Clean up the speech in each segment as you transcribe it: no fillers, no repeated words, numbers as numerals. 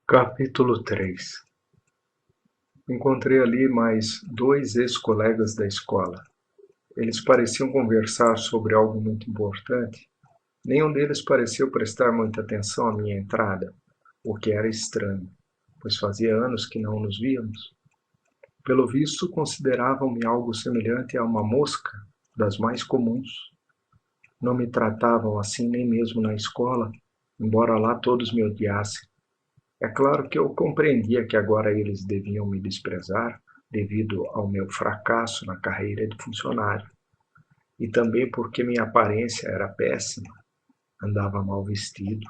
Capítulo 3. Encontrei ali mais 2 ex-colegas da escola. Eles pareciam conversar sobre algo muito importante. Nenhum deles pareceu prestar muita atenção à minha entrada, o que era estranho, pois fazia anos que não nos víamos. Pelo visto, consideravam-me algo semelhante a uma mosca, das mais comuns. Não me tratavam assim nem mesmo na escola, embora lá todos me odiassem. É claro que eu compreendia que agora eles deviam me desprezar devido ao meu fracasso na carreira de funcionário, e também porque minha aparência era péssima, andava mal vestido,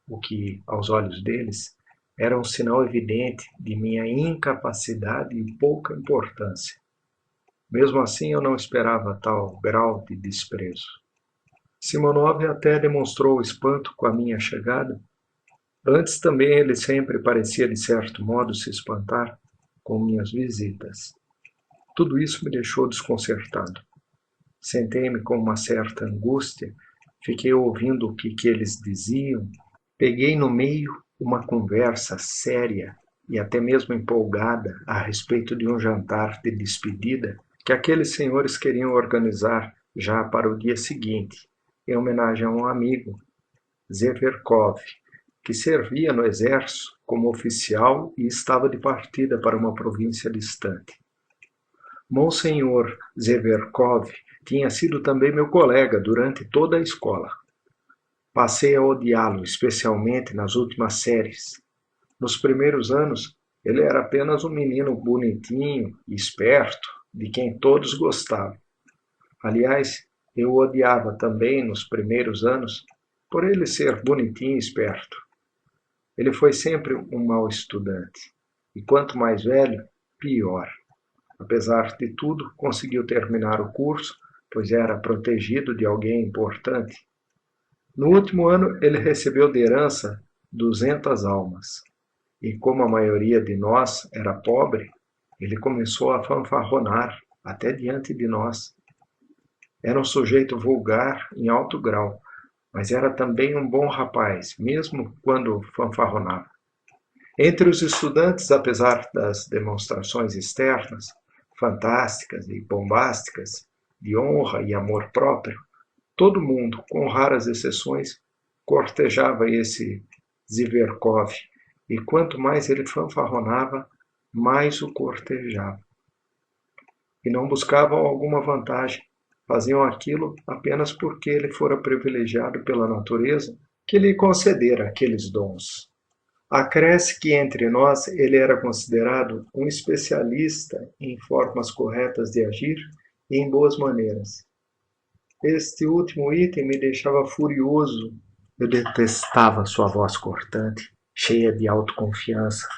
o que, aos olhos deles, era um sinal evidente de minha incapacidade e pouca importância. Mesmo assim, eu não esperava tal grau de desprezo. Simonov até demonstrou espanto com a minha chegada. Antes também ele sempre parecia de certo modo se espantar com minhas visitas. Tudo isso me deixou desconcertado. Sentei-me com uma certa angústia, fiquei ouvindo o que eles diziam, peguei no meio uma conversa séria e até mesmo empolgada a respeito de um jantar de despedida que aqueles senhores queriam organizar já para o dia seguinte, em homenagem a um amigo, Zeverkov, que servia no exército como oficial e estava de partida para uma província distante. Monsenhor Zeverkov tinha sido também meu colega durante toda a escola. Passei a odiá-lo, especialmente nas últimas séries. Nos primeiros anos, ele era apenas um menino bonitinho e esperto, de quem todos gostavam. Aliás, eu o odiava também nos primeiros anos, por ele ser bonitinho e esperto. Ele foi sempre um mau estudante, e quanto mais velho, pior. Apesar de tudo, conseguiu terminar o curso, pois era protegido de alguém importante. No último ano, ele recebeu de herança 200 almas, e como a maioria de nós era pobre, ele começou a fanfarronar até diante de nós. Era um sujeito vulgar em alto grau, mas era também um bom rapaz, mesmo quando fanfarronava. Entre os estudantes, apesar das demonstrações externas, fantásticas e bombásticas, de honra e amor próprio, todo mundo, com raras exceções, cortejava esse Ziverkov, e quanto mais ele fanfarronava, mais o cortejava. E não buscavam alguma vantagem, faziam aquilo apenas porque ele fora privilegiado pela natureza, que lhe concedera aqueles dons. Acresce que entre nós ele era considerado um especialista em formas corretas de agir e em boas maneiras. Este último item me deixava furioso. Eu detestava sua voz cortante, cheia de autoconfiança,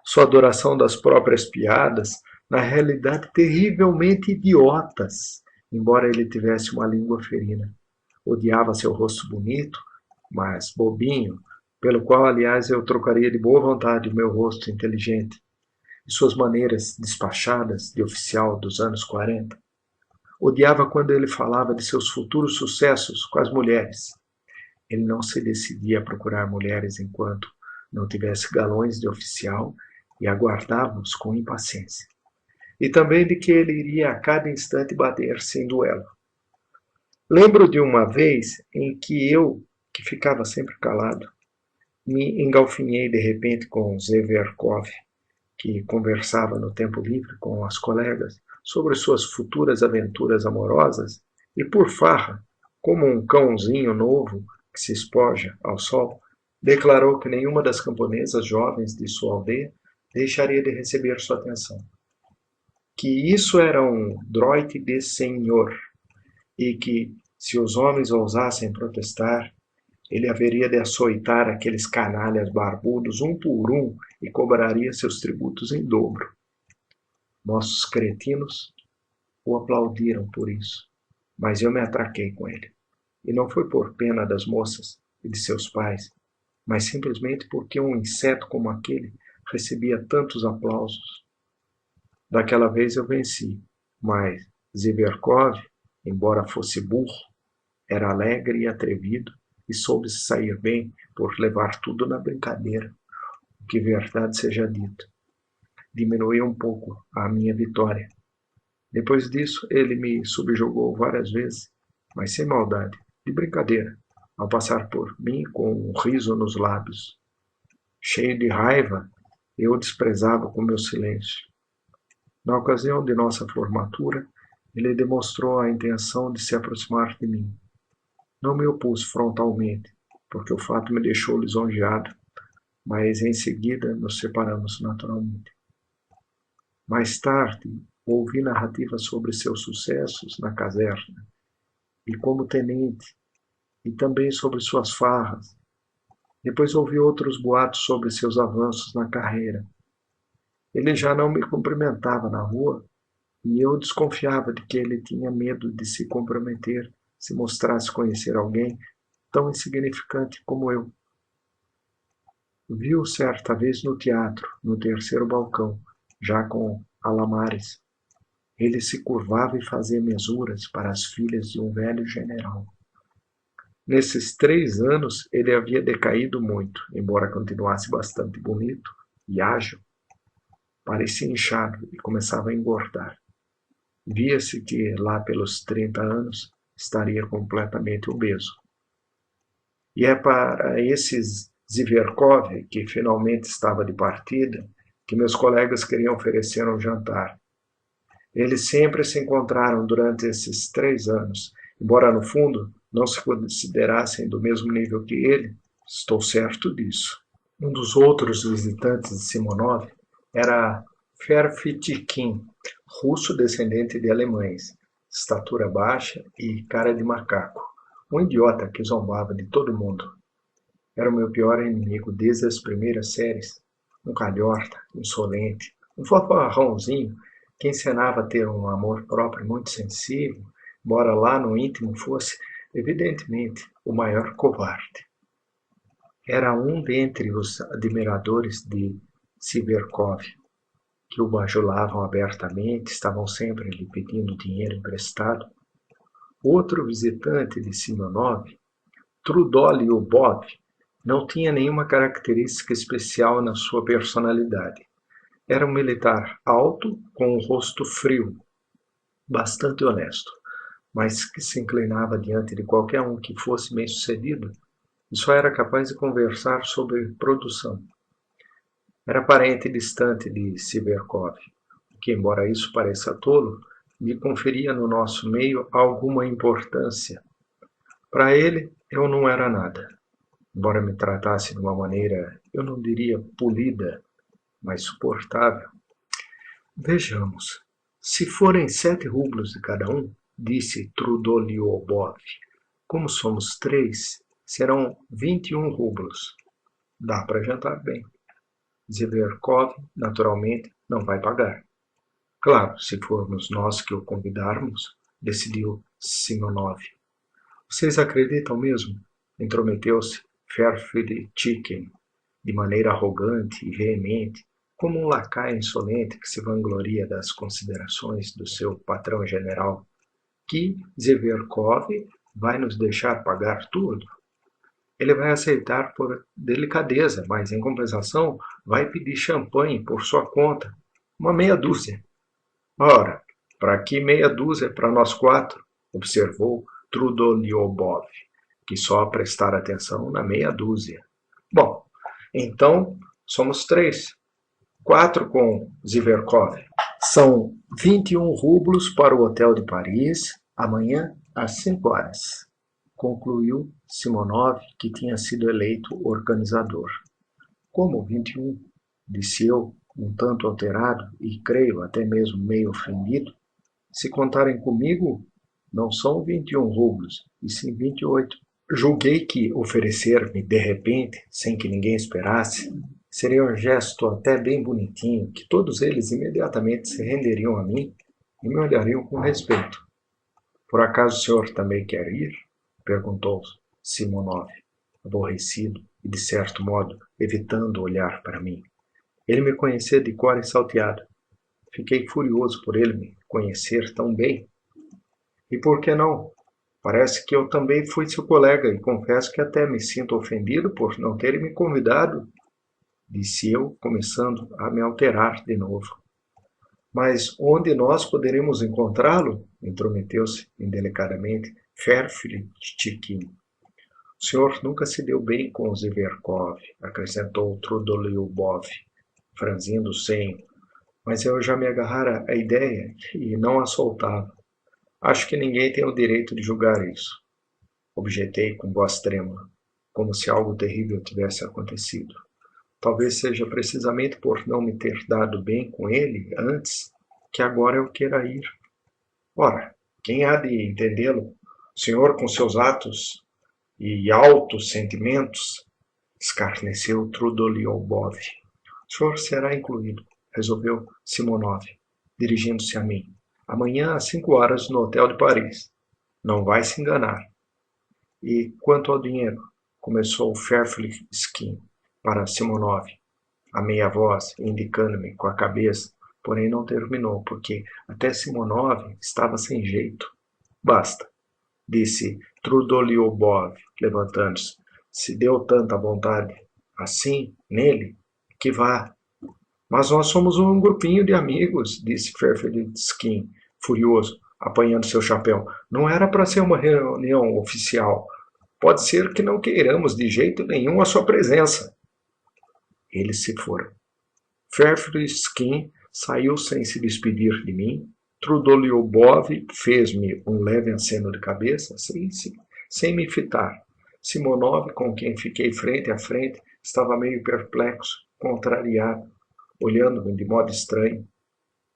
sua adoração das próprias piadas, na realidade terrivelmente idiotas, embora ele tivesse uma língua ferina. Odiava seu rosto bonito, mas bobinho, pelo qual, aliás, eu trocaria de boa vontade o meu rosto inteligente, e suas maneiras despachadas de oficial dos anos 40. Odiava quando ele falava de seus futuros sucessos com as mulheres. Ele não se decidia a procurar mulheres enquanto não tivesse galões de oficial e aguardava-os com impaciência. E também de que ele iria a cada instante bater-se em duelo. Lembro de uma vez em que eu, que ficava sempre calado, me engalfinhei de repente com Zeverkov, que conversava no tempo livre com as colegas sobre suas futuras aventuras amorosas, e por farra, como um cãozinho novo que se espoja ao sol, declarou que nenhuma das camponesas jovens de sua aldeia deixaria de receber sua atenção. Que isso era um droite de senhor, e que, se os homens ousassem protestar, ele haveria de açoitar aqueles canalhas barbudos um por um e cobraria seus tributos em dobro. Nossos cretinos o aplaudiram por isso, mas eu me atraquei com ele. E não foi por pena das moças e de seus pais, mas simplesmente porque um inseto como aquele recebia tantos aplausos. Daquela vez eu venci, mas Ziverkov, embora fosse burro, era alegre e atrevido e soube se sair bem por levar tudo na brincadeira. que verdade seja dita. Diminuiu um pouco a minha vitória. Depois disso, ele me subjugou várias vezes, mas sem maldade, de brincadeira, ao passar por mim com um riso nos lábios. Cheio de raiva, eu o desprezava com meu silêncio. Na ocasião de nossa formatura, ele demonstrou a intenção de se aproximar de mim. Não me opus frontalmente, porque o fato me deixou lisonjeado, mas em seguida nos separamos naturalmente. Mais tarde, ouvi narrativas sobre seus sucessos na caserna e como tenente, e também sobre suas farras. Depois ouvi outros boatos sobre seus avanços na carreira. Ele já não me cumprimentava na rua e eu desconfiava de que ele tinha medo de se comprometer se mostrasse conhecer alguém tão insignificante como eu. Vi-o certa vez no teatro, no terceiro balcão, já com alamares. Ele se curvava e fazia mesuras para as filhas de um velho general. Nesses 3 anos, ele havia decaído muito, embora continuasse bastante bonito e ágil. Parecia inchado e começava a engordar. Via-se que, lá pelos 30 anos, estaria completamente obeso. E é para esses Zverkov, que finalmente estava de partida, que meus colegas queriam oferecer um jantar. Eles sempre se encontraram durante esses 3 anos, embora no fundo não se considerassem do mesmo nível que ele, estou certo disso. Um dos outros visitantes de Simonov era Ferfitkin, russo descendente de alemães, estatura baixa e cara de macaco, um idiota que zombava de todo mundo. Era o meu pior inimigo desde as primeiras séries, um calhorda, insolente, um fofarrãozinho que encenava ter um amor próprio muito sensível, embora lá no íntimo fosse, evidentemente, o maior covarde. Era um dentre os admiradores de Zverkov, que o bajulavam abertamente, estavam sempre lhe pedindo dinheiro emprestado. Outro visitante de Simonov, Trudolyubov, não tinha nenhuma característica especial na sua personalidade. Era um militar alto, com um rosto frio, bastante honesto, mas que se inclinava diante de qualquer um que fosse bem-sucedido e só era capaz de conversar sobre produção. Era parente distante de Zverkov, que, embora isso pareça tolo, lhe conferia no nosso meio alguma importância. Para ele, eu não era nada. Embora me tratasse de uma maneira, eu não diria polida, mas suportável. Vejamos, se forem 7 rublos de cada um, disse Trudolyubov, como somos 3, serão 21 rublos. Dá para jantar bem. Zverkov, naturalmente, não vai pagar. Claro, se formos nós que o convidarmos, decidiu Simonov. Vocês acreditam mesmo? Intrometeu-se Ferfitkin, de maneira arrogante e veemente, como um lacaio insolente que se vangloria das considerações do seu patrão general, que Zverkov vai nos deixar pagar tudo. Ele vai aceitar por delicadeza, mas, em compensação, vai pedir champanhe por sua conta, uma meia dúzia. Ora, para que meia dúzia para nós 4? Observou Trudolyubov, que só prestara atenção na meia dúzia. Bom, então somos 3. 4 com Zverkov. São 21 rublos para o Hotel de Paris, amanhã às 5 horas. Concluiu Simonov, que tinha sido eleito organizador. Como 21? Disse eu, um tanto alterado e, creio, até mesmo meio ofendido. Se contarem comigo, não são 21 rublos, e sim 28. Julguei que oferecer-me de repente, sem que ninguém esperasse, seria um gesto até bem bonitinho, que todos eles imediatamente se renderiam a mim e me olhariam com respeito. Por acaso o senhor também quer ir? Perguntou Simonov, aborrecido e, de certo modo, evitando olhar para mim. Ele me conhecia de cor e salteado. Fiquei furioso por ele me conhecer tão bem. E por que não? Parece que eu também fui seu colega e confesso que até me sinto ofendido por não terem me convidado. disse eu, começando a me alterar de novo. Mas onde nós poderemos encontrá-lo? Intrometeu-se indelicadamente Ferfitchkin. O senhor nunca se deu bem com Zverkov, acrescentou Trudolyubov, franzindo o senho, mas eu já me agarrara à ideia e não a soltava. Acho que ninguém tem o direito de julgar isso, objetei com voz trêmula, como se algo terrível tivesse acontecido. Talvez seja precisamente por não me ter dado bem com ele antes que agora eu queira ir. Ora, quem há de entendê-lo? O senhor com seus atos e altos sentimentos, escarneceu Trudolyubov. O senhor será incluído, resolveu Simonov, dirigindo-se a mim. Amanhã às 5 horas no Hotel de Paris. Não vai se enganar. E quanto ao dinheiro? Começou Ferfitchkin para Simonov, a meia voz, indicando-me com a cabeça, porém não terminou, porque até Simonov estava sem jeito. Basta, disse Trudolyubov, levantando-se. Se deu tanta vontade assim nele, que vá. Mas nós somos um grupinho de amigos, disse Ferfitchkin, furioso, apanhando seu chapéu. Não era para ser uma reunião oficial. Pode ser que não queiramos de jeito nenhum a sua presença. Eles se foram. Ferfitchkin saiu sem se despedir de mim. Trudolyubov fez-me um leve aceno de cabeça, sem me fitar. Simonov, com quem fiquei frente a frente, estava meio perplexo, contrariado, olhando-me de modo estranho.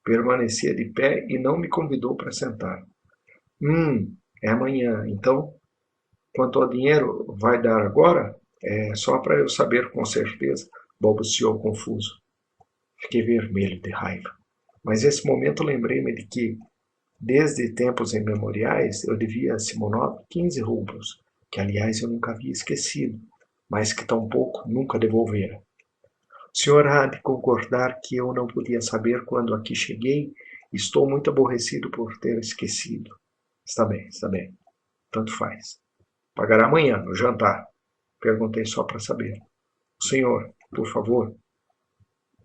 Permanecia de pé e não me convidou para sentar. É amanhã, então? Quanto ao dinheiro, vai dar agora? É só para eu saber com certeza, balbuciou confuso. Fiquei vermelho de raiva. Mas nesse momento lembrei-me de que, desde tempos imemoriais, eu devia a Simonov 15 rublos, que aliás eu nunca havia esquecido, mas que tampouco nunca devolvera. O senhor há de concordar que eu não podia saber quando aqui cheguei e estou muito aborrecido por ter esquecido. Está bem, está bem. Tanto faz. Pagará amanhã, no jantar. Perguntei só para saber. O senhor, por favor.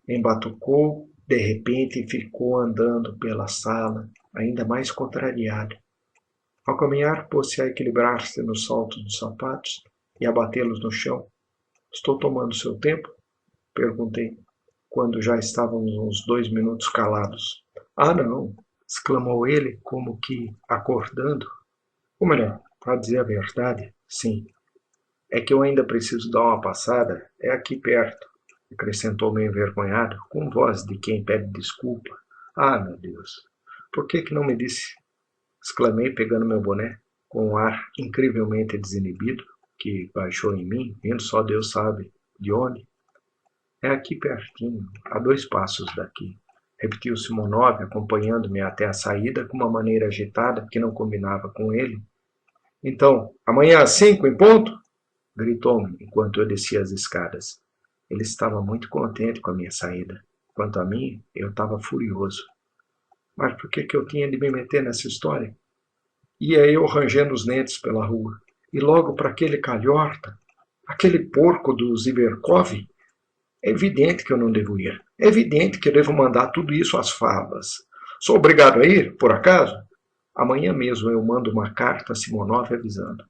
Embatucou de repente e ficou andando pela sala, ainda mais contrariado. Ao caminhar, pôs-se a equilibrar-se nos saltos dos sapatos e a batê-los no chão. Estou tomando seu tempo? Perguntei, quando já estávamos uns 2 minutos calados. Ah, não! Exclamou ele, como que acordando. Ou melhor, para dizer a verdade, sim. É que eu ainda preciso dar uma passada, é aqui perto, acrescentou meio envergonhado, com voz de quem pede desculpa. Ah, meu Deus! Por que não me disse? Exclamei, pegando meu boné, com um ar incrivelmente desinibido, que baixou em mim, vindo só Deus sabe de onde. É aqui pertinho, a 2 passos daqui, repetiu Simonov, acompanhando-me até a saída com uma maneira agitada que não combinava com ele. Então, amanhã às 5 em ponto? Gritou-me enquanto eu descia as escadas. Ele estava muito contente com a minha saída. Quanto a mim, eu estava furioso. Mas por que eu tinha de me meter nessa história? Ia eu rangendo os dentes pela rua. E logo para aquele calhorta, aquele porco do Zverkov. É evidente que eu não devo ir. É evidente que eu devo mandar tudo isso às favas. Sou obrigado a ir, por acaso? Amanhã mesmo eu mando uma carta a Simonov avisando.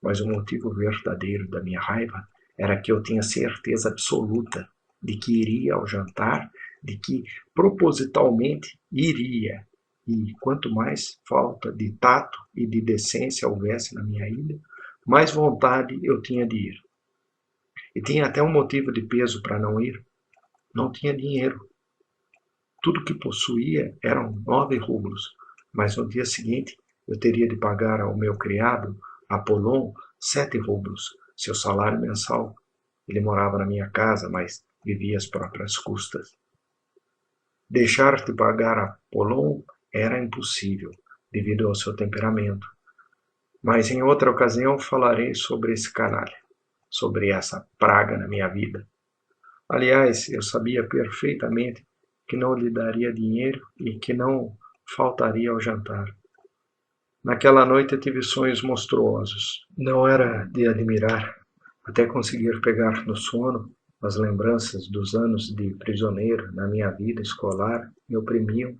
Mas o motivo verdadeiro da minha raiva era que eu tinha certeza absoluta de que iria ao jantar, de que propositalmente iria. E quanto mais falta de tato e de decência houvesse na minha ida, mais vontade eu tinha de ir. E tinha até um motivo de peso para não ir. Não tinha dinheiro. Tudo que possuía eram 9 rublos, mas no dia seguinte eu teria de pagar ao meu criado, Apollon, 7 rublos, seu salário mensal. Ele morava na minha casa, mas vivia às próprias custas. Deixar de pagar a Apollon era impossível, devido ao seu temperamento. Mas em outra ocasião falarei sobre esse canalha, sobre essa praga na minha vida. Aliás, eu sabia perfeitamente que não lhe daria dinheiro e que não faltaria ao jantar. Naquela noite eu tive sonhos monstruosos. Não era de admirar, até conseguir pegar no sono, As lembranças dos anos de prisioneiro na minha vida escolar me oprimiam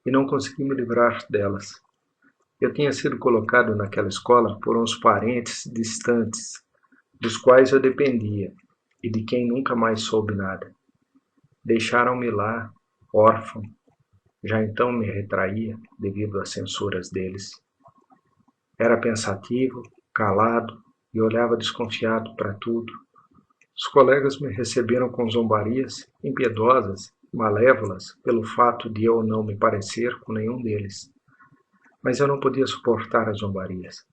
e não consegui me livrar delas. Eu tinha sido colocado naquela escola por uns parentes distantes, dos quais eu dependia e de quem nunca mais soube nada. Deixaram-me lá, órfão. Já então me retraía devido às censuras deles. Era pensativo, calado e olhava desconfiado para tudo. Os colegas me receberam com zombarias impiedosas, malévolas, pelo fato de eu não me parecer com nenhum deles. Mas eu não podia suportar as zombarias.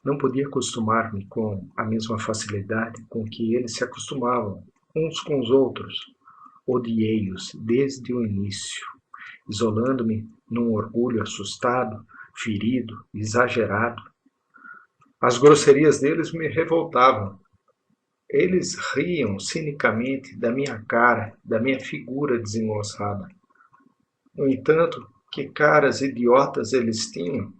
Não podia acostumar-me com a mesma facilidade com que eles se acostumavam, uns com os outros. Odiei-os desde o início, isolando-me num orgulho assustado, ferido, exagerado. As grosserias deles me revoltavam. Eles riam cinicamente da minha cara, da minha figura desengonçada. No entanto, que caras idiotas eles tinham!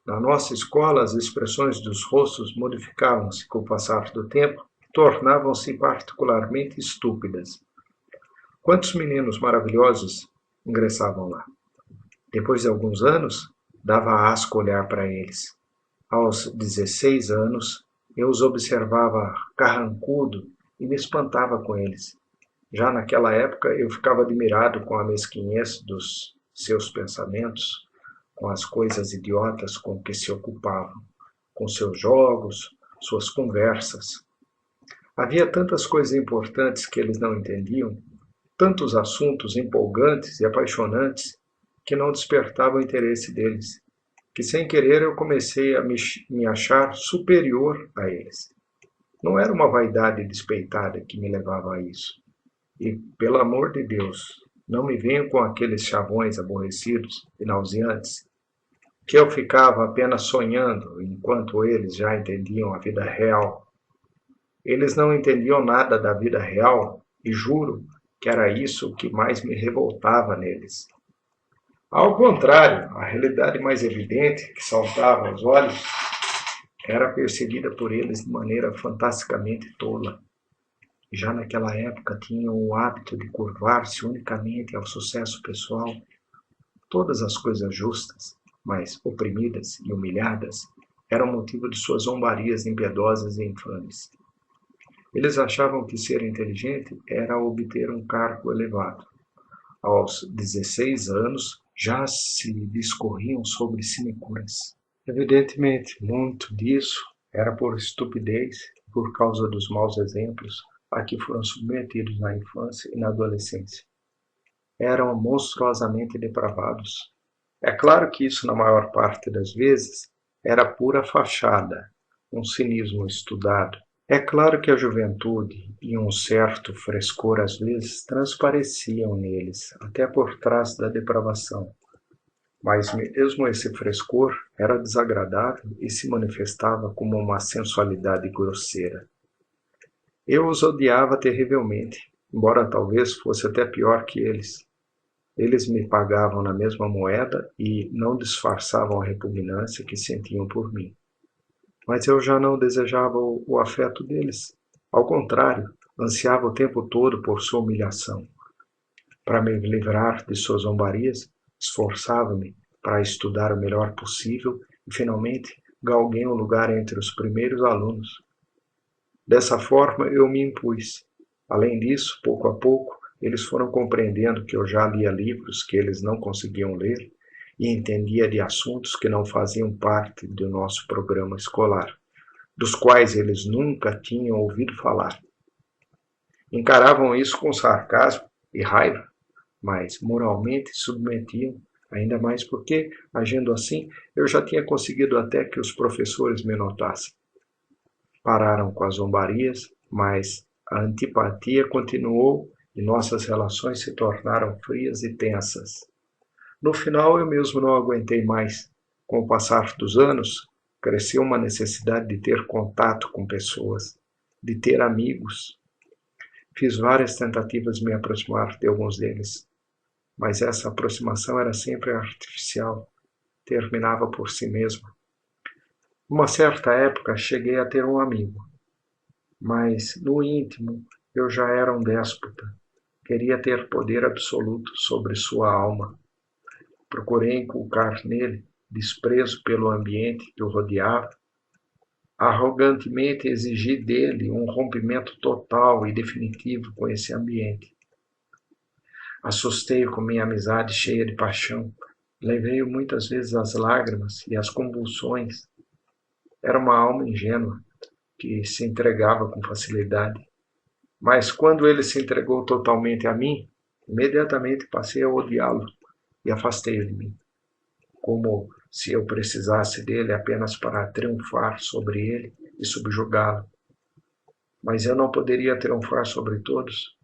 Na nossa escola, as expressões dos rostos modificavam-se com o passar do tempo e tornavam-se particularmente estúpidas. Quantos meninos maravilhosos ingressavam lá? Depois de alguns anos, dava asco olhar para eles. Aos 16 anos, eu os observava carrancudo e me espantava com eles. Já naquela época, eu ficava admirado com a mesquinhez dos seus pensamentos, com as coisas idiotas com que se ocupavam, com seus jogos, suas conversas. Havia tantas coisas importantes que eles não entendiam, tantos assuntos empolgantes e apaixonantes que não despertavam o interesse deles, que sem querer eu comecei a me achar superior a eles. Não era uma vaidade despeitada que me levava a isso. E, pelo amor de Deus, não me venham com aqueles chavões aborrecidos e nauseantes, que eu ficava apenas sonhando enquanto eles já entendiam a vida real. Eles não entendiam nada da vida real e juro que era isso que mais me revoltava neles. Ao contrário, a realidade mais evidente, que saltava aos olhos, era percebida por eles de maneira fantasticamente tola. Já naquela época tinham o hábito de curvar-se unicamente ao sucesso pessoal. Todas as coisas justas, mas oprimidas e humilhadas, eram motivo de suas zombarias impiedosas e infames. Eles achavam que ser inteligente era obter um cargo elevado. Aos 16 anos, já se discorriam sobre sinecuras. Evidentemente, muito disso era por estupidez e por causa dos maus exemplos a que foram submetidos na infância e na adolescência. Eram monstruosamente depravados. É claro que isso, na maior parte das vezes, era pura fachada, um cinismo estudado. É claro que a juventude e um certo frescor às vezes transpareciam neles, até por trás da depravação. Mas mesmo esse frescor era desagradável e se manifestava como uma sensualidade grosseira. Eu os odiava terrivelmente, embora talvez fosse até pior que eles. Eles me pagavam na mesma moeda e não disfarçavam a repugnância que sentiam por mim. Mas eu já não desejava o afeto deles. Ao contrário, ansiava o tempo todo por sua humilhação. Para me livrar de suas zombarias, esforçava-me para estudar o melhor possível e, finalmente, galguei um lugar entre os primeiros alunos. Dessa forma, eu me impus. Além disso, pouco a pouco, eles foram compreendendo que eu já lia livros que eles não conseguiam ler e entendia de assuntos que não faziam parte do nosso programa escolar, dos quais eles nunca tinham ouvido falar. Encaravam isso com sarcasmo e raiva, mas moralmente submetiam, ainda mais porque, agindo assim, eu já tinha conseguido até que os professores me notassem. Pararam com as zombarias, mas a antipatia continuou e nossas relações se tornaram frias e tensas. No final, eu mesmo não aguentei mais. Com o passar dos anos, cresceu uma necessidade de ter contato com pessoas, de ter amigos. Fiz várias tentativas de me aproximar de alguns deles, mas essa aproximação era sempre artificial, terminava por si mesma. Uma certa época cheguei a ter um amigo, mas no íntimo Eu já era um déspota. Queria ter poder absoluto sobre sua alma. Procurei inculcar nele desprezo pelo ambiente que o rodeava. Arrogantemente exigi dele um rompimento total e definitivo com esse ambiente. Assustei-o com minha amizade cheia de paixão. Levei-o muitas vezes às lágrimas e às convulsões. Era uma alma ingênua que se entregava com facilidade. Mas quando ele se entregou totalmente a mim, imediatamente passei a odiá-lo e afastei-o de mim, como se eu precisasse dele apenas para triunfar sobre ele e subjugá-lo. Mas eu não poderia triunfar sobre todos.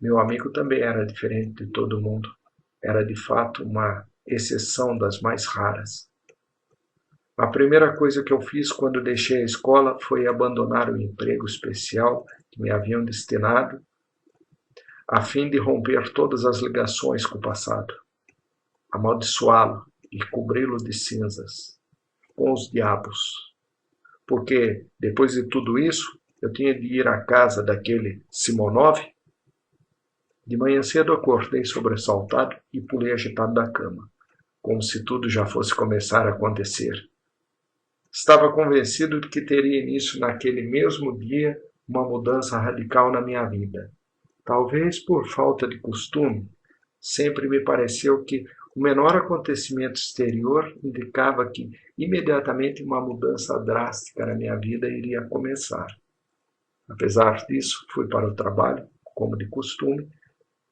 Meu amigo também era diferente de todo mundo. Era de fato uma exceção das mais raras. A primeira coisa que eu fiz quando deixei a escola foi abandonar o emprego especial que me haviam destinado, a fim de romper todas as ligações com o passado, amaldiçoá-lo e cobri-lo de cinzas, com os diabos. Porque, depois de tudo isso, eu tinha de ir à casa daquele Simonov. De manhã cedo acordei sobressaltado e pulei agitado da cama, como se tudo já fosse começar a acontecer. Estava convencido de que teria início naquele mesmo dia uma mudança radical na minha vida. Talvez por falta de costume, sempre me pareceu que o menor acontecimento exterior indicava que imediatamente uma mudança drástica na minha vida iria começar. Apesar disso, fui para o trabalho, como de costume,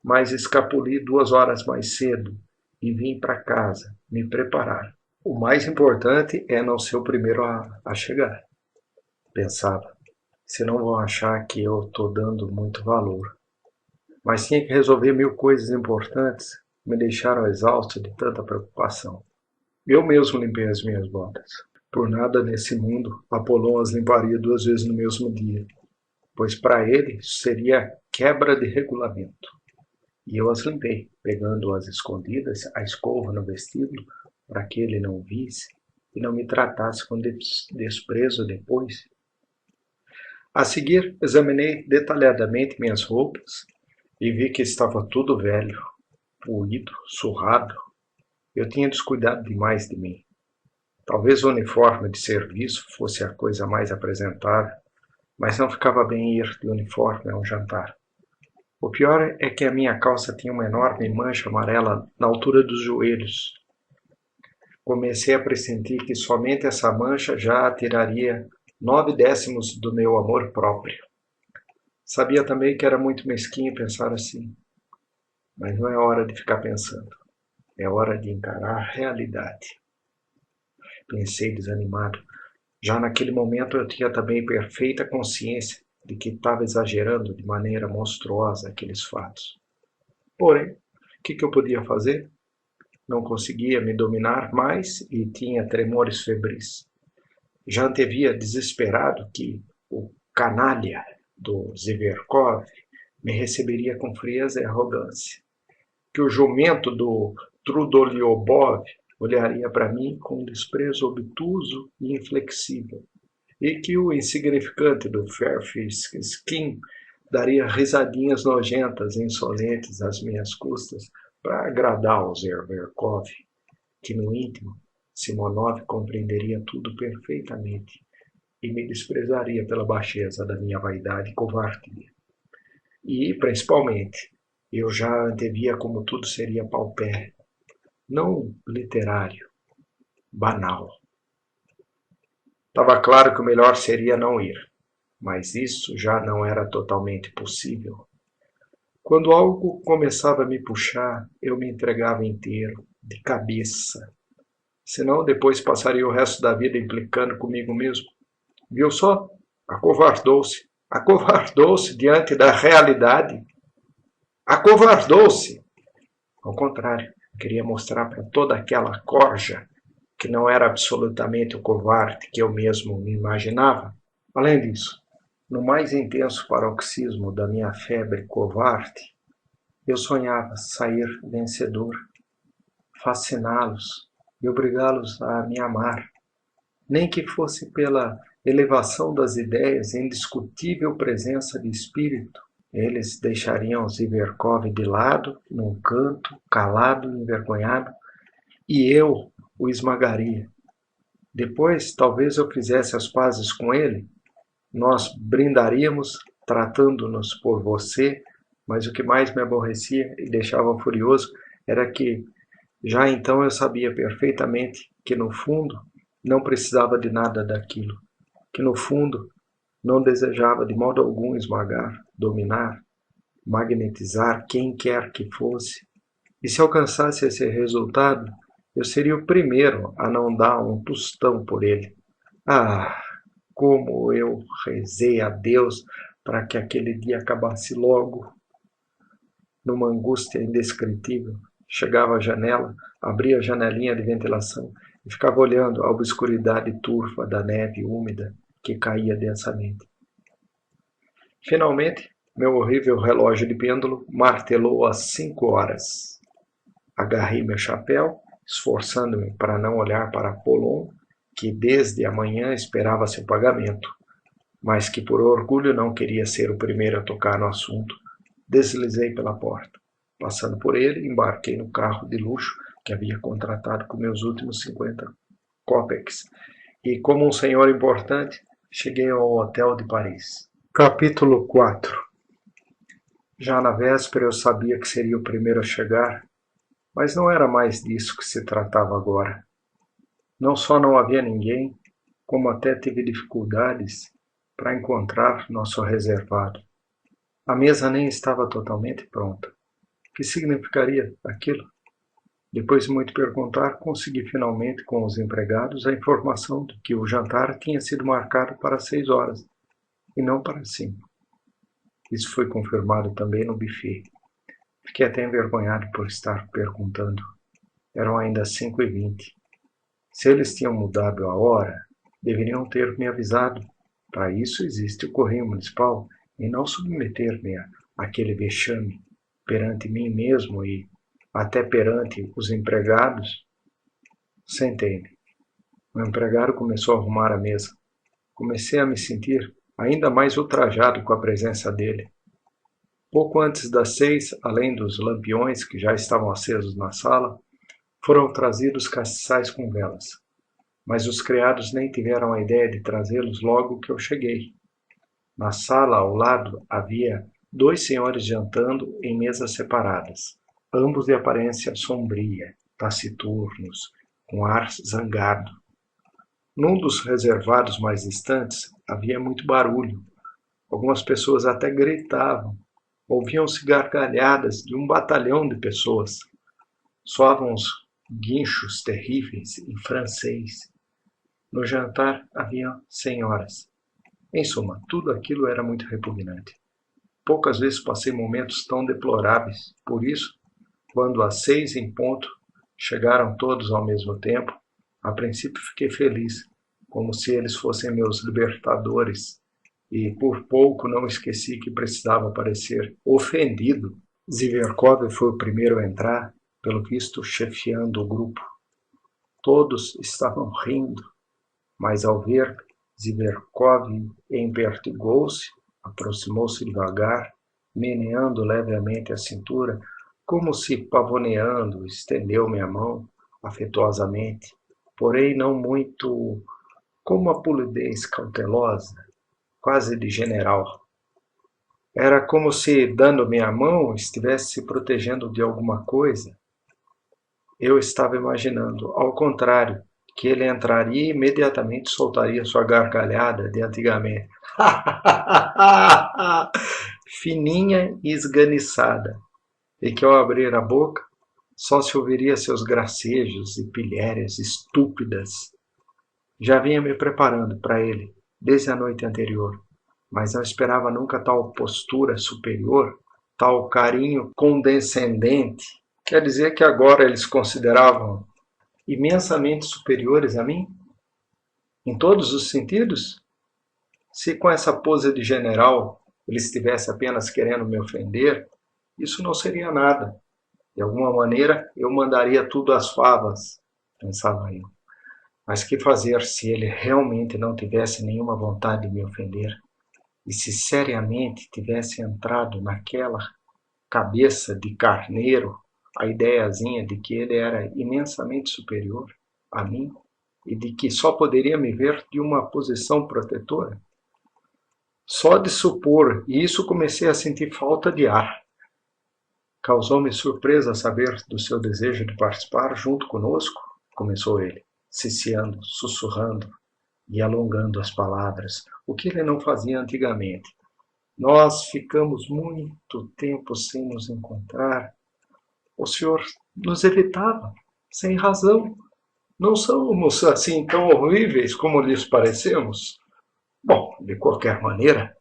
mas escapuli 2 horas mais cedo e vim para casa me preparar. O mais importante é não ser o primeiro a chegar, pensava. Senão vão achar que eu estou dando muito valor. Mas tinha que resolver 1000 coisas importantes que me deixaram exausto de tanta preocupação. Eu mesmo limpei as minhas botas. Por nada nesse mundo Apolão as limparia 2 vezes no mesmo dia, pois para ele isso seria quebra de regulamento. E eu as limpei, pegando-as escondidas, a escova no vestíbulo, para que ele não visse e não me tratasse com desprezo depois. A seguir, examinei detalhadamente minhas roupas e vi que estava tudo velho, poído, surrado. Eu tinha descuidado demais de mim. Talvez o uniforme de serviço fosse a coisa mais apresentável, mas não ficava bem ir de uniforme a um jantar. O pior é que a minha calça tinha uma enorme mancha amarela na altura dos joelhos. Comecei a pressentir que somente essa mancha já tiraria 9/10 do meu amor próprio. Sabia também que era muito mesquinho pensar assim, mas não é hora de ficar pensando, é hora de encarar a realidade. Pensei desanimado. Já naquele momento eu tinha também perfeita consciência de que estava exagerando de maneira monstruosa aqueles fatos. Porém, o que eu podia fazer? Não conseguia me dominar mais e tinha tremores febris. Já antevia desesperado que o canalha do Zverkov me receberia com frieza e arrogância, que o jumento do Trudoliobov olharia para mim com um desprezo obtuso e inflexível, e que o insignificante do Fairfish Skin daria risadinhas nojentas e insolentes às minhas custas para agradar ao Zverkov, que no íntimo Simonov compreenderia tudo perfeitamente e me desprezaria pela baixeza da minha vaidade e covardia. E, principalmente, eu já antevia como tudo seria paupérrimo, não literário, banal. Estava claro que o melhor seria não ir, mas isso já não era totalmente possível. Quando algo começava a me puxar, eu me entregava inteiro, de cabeça. Senão depois passaria o resto da vida implicando comigo mesmo. Viu só? Acovardou-se. Acovardou-se diante da realidade. Acovardou-se. Ao contrário, queria mostrar para toda aquela corja que não era absolutamente o covarde que eu mesmo me imaginava. Além disso, no mais intenso paroxismo da minha febre covarde, eu sonhava sair vencedor, fasciná-los e obrigá-los a me amar, nem que fosse pela elevação das ideias e indiscutível presença de espírito Eles deixariam Zverkov de lado, num canto, calado e envergonhado, e eu o esmagaria. Depois, talvez eu fizesse as pazes com ele. Nós brindaríamos, tratando-nos por você, mas o que mais me aborrecia e deixava furioso era que, já então eu sabia perfeitamente que, no fundo, não precisava de nada daquilo, que, no fundo, não desejava de modo algum esmagar, dominar, magnetizar quem quer que fosse. E se alcançasse esse resultado, eu seria o primeiro a não dar um tostão por ele. Ah, como eu rezei a Deus para que aquele dia acabasse logo. Numa angústia indescritível, chegava à janela, abria a janelinha de ventilação e ficava olhando a obscuridade turva da neve úmida que caía densamente. Finalmente, meu horrível relógio de pêndulo martelou às 5 horas. Agarrei meu chapéu, esforçando-me para não olhar para Apollon, que desde a manhã esperava seu pagamento, mas que por orgulho não queria ser o primeiro a tocar no assunto. Deslizei pela porta. Passando por ele, embarquei no carro de luxo que havia contratado com meus últimos 50 kopecks e, como um senhor importante, cheguei ao hotel de Paris. Capítulo 4. Já na véspera eu sabia que seria o primeiro a chegar, mas não era mais disso que se tratava agora. Não só não havia ninguém, como até tive dificuldades para encontrar nosso reservado. A mesa nem estava totalmente pronta. O que significaria aquilo? Depois de muito perguntar, consegui finalmente com os empregados a informação de que o jantar tinha sido marcado para 6 horas, e não para 5. Isso foi confirmado também no buffet. Fiquei até envergonhado por estar perguntando. Eram ainda 5h20. Se eles tinham mudado a hora, deveriam ter me avisado. Para isso existe o correio municipal, e não submeter-me àquele vexame perante mim mesmo e até perante os empregados. Sentei-me. O empregado começou a arrumar a mesa. Comecei a me sentir ainda mais ultrajado com a presença dele. Pouco antes das 6, além dos lampiões que já estavam acesos na sala, foram trazidos castiçais com velas. Mas os criados nem tiveram a ideia de trazê-los logo que eu cheguei. Na sala ao lado havia 2 senhores jantando em mesas separadas, ambos de aparência sombria, taciturnos, com ar zangado. Num dos reservados mais distantes havia muito barulho. Algumas pessoas até gritavam. Ouviam-se gargalhadas de um batalhão de pessoas. Soavam uns guinchos terríveis em francês. No jantar havia senhoras. Em suma, tudo aquilo era muito repugnante. Poucas vezes passei momentos tão deploráveis. Por isso, quando às 6 em ponto chegaram todos ao mesmo tempo, a princípio fiquei feliz, como se eles fossem meus libertadores, e por pouco não esqueci que precisava parecer ofendido. Zverkov foi o primeiro a entrar, pelo visto chefiando o grupo. Todos estavam rindo, mas ao ver Zverkov empertigou-se, aproximou-se devagar, meneando levemente a cintura, como se pavoneando, estendeu-me a mão afetuosamente, porém não muito, com uma polidez cautelosa, quase de general. Era como se, dando-me a mão, estivesse se protegendo de alguma coisa. Eu estava imaginando, ao contrário, que ele entraria e imediatamente soltaria sua gargalhada de antigamente. Fininha e esganiçada, e que ao abrir a boca, só se ouviria seus gracejos e pilhérias estúpidas. Já vinha me preparando para ele, desde a noite anterior, mas não esperava nunca tal postura superior, tal carinho condescendente. Quer dizer que agora eles consideravam imensamente superiores a mim? Em todos os sentidos? Se com essa pose de general ele estivesse apenas querendo me ofender, isso não seria nada. De alguma maneira eu mandaria tudo às favas, pensava eu. Mas que fazer se ele realmente não tivesse nenhuma vontade de me ofender? e se seriamente tivesse entrado naquela cabeça de carneiro a ideiazinha de que ele era imensamente superior a mim e de que só poderia me ver de uma posição protetora? Só de supor isso comecei a sentir falta de ar. Causou-me surpresa saber do seu desejo de participar junto conosco, começou ele, ciciando, sussurrando e alongando as palavras, o que ele não fazia antigamente. Nós ficamos muito tempo sem nos encontrar. O senhor nos evitava, sem razão. Não somos assim tão horríveis como lhes parecemos? Bom, de qualquer maneira,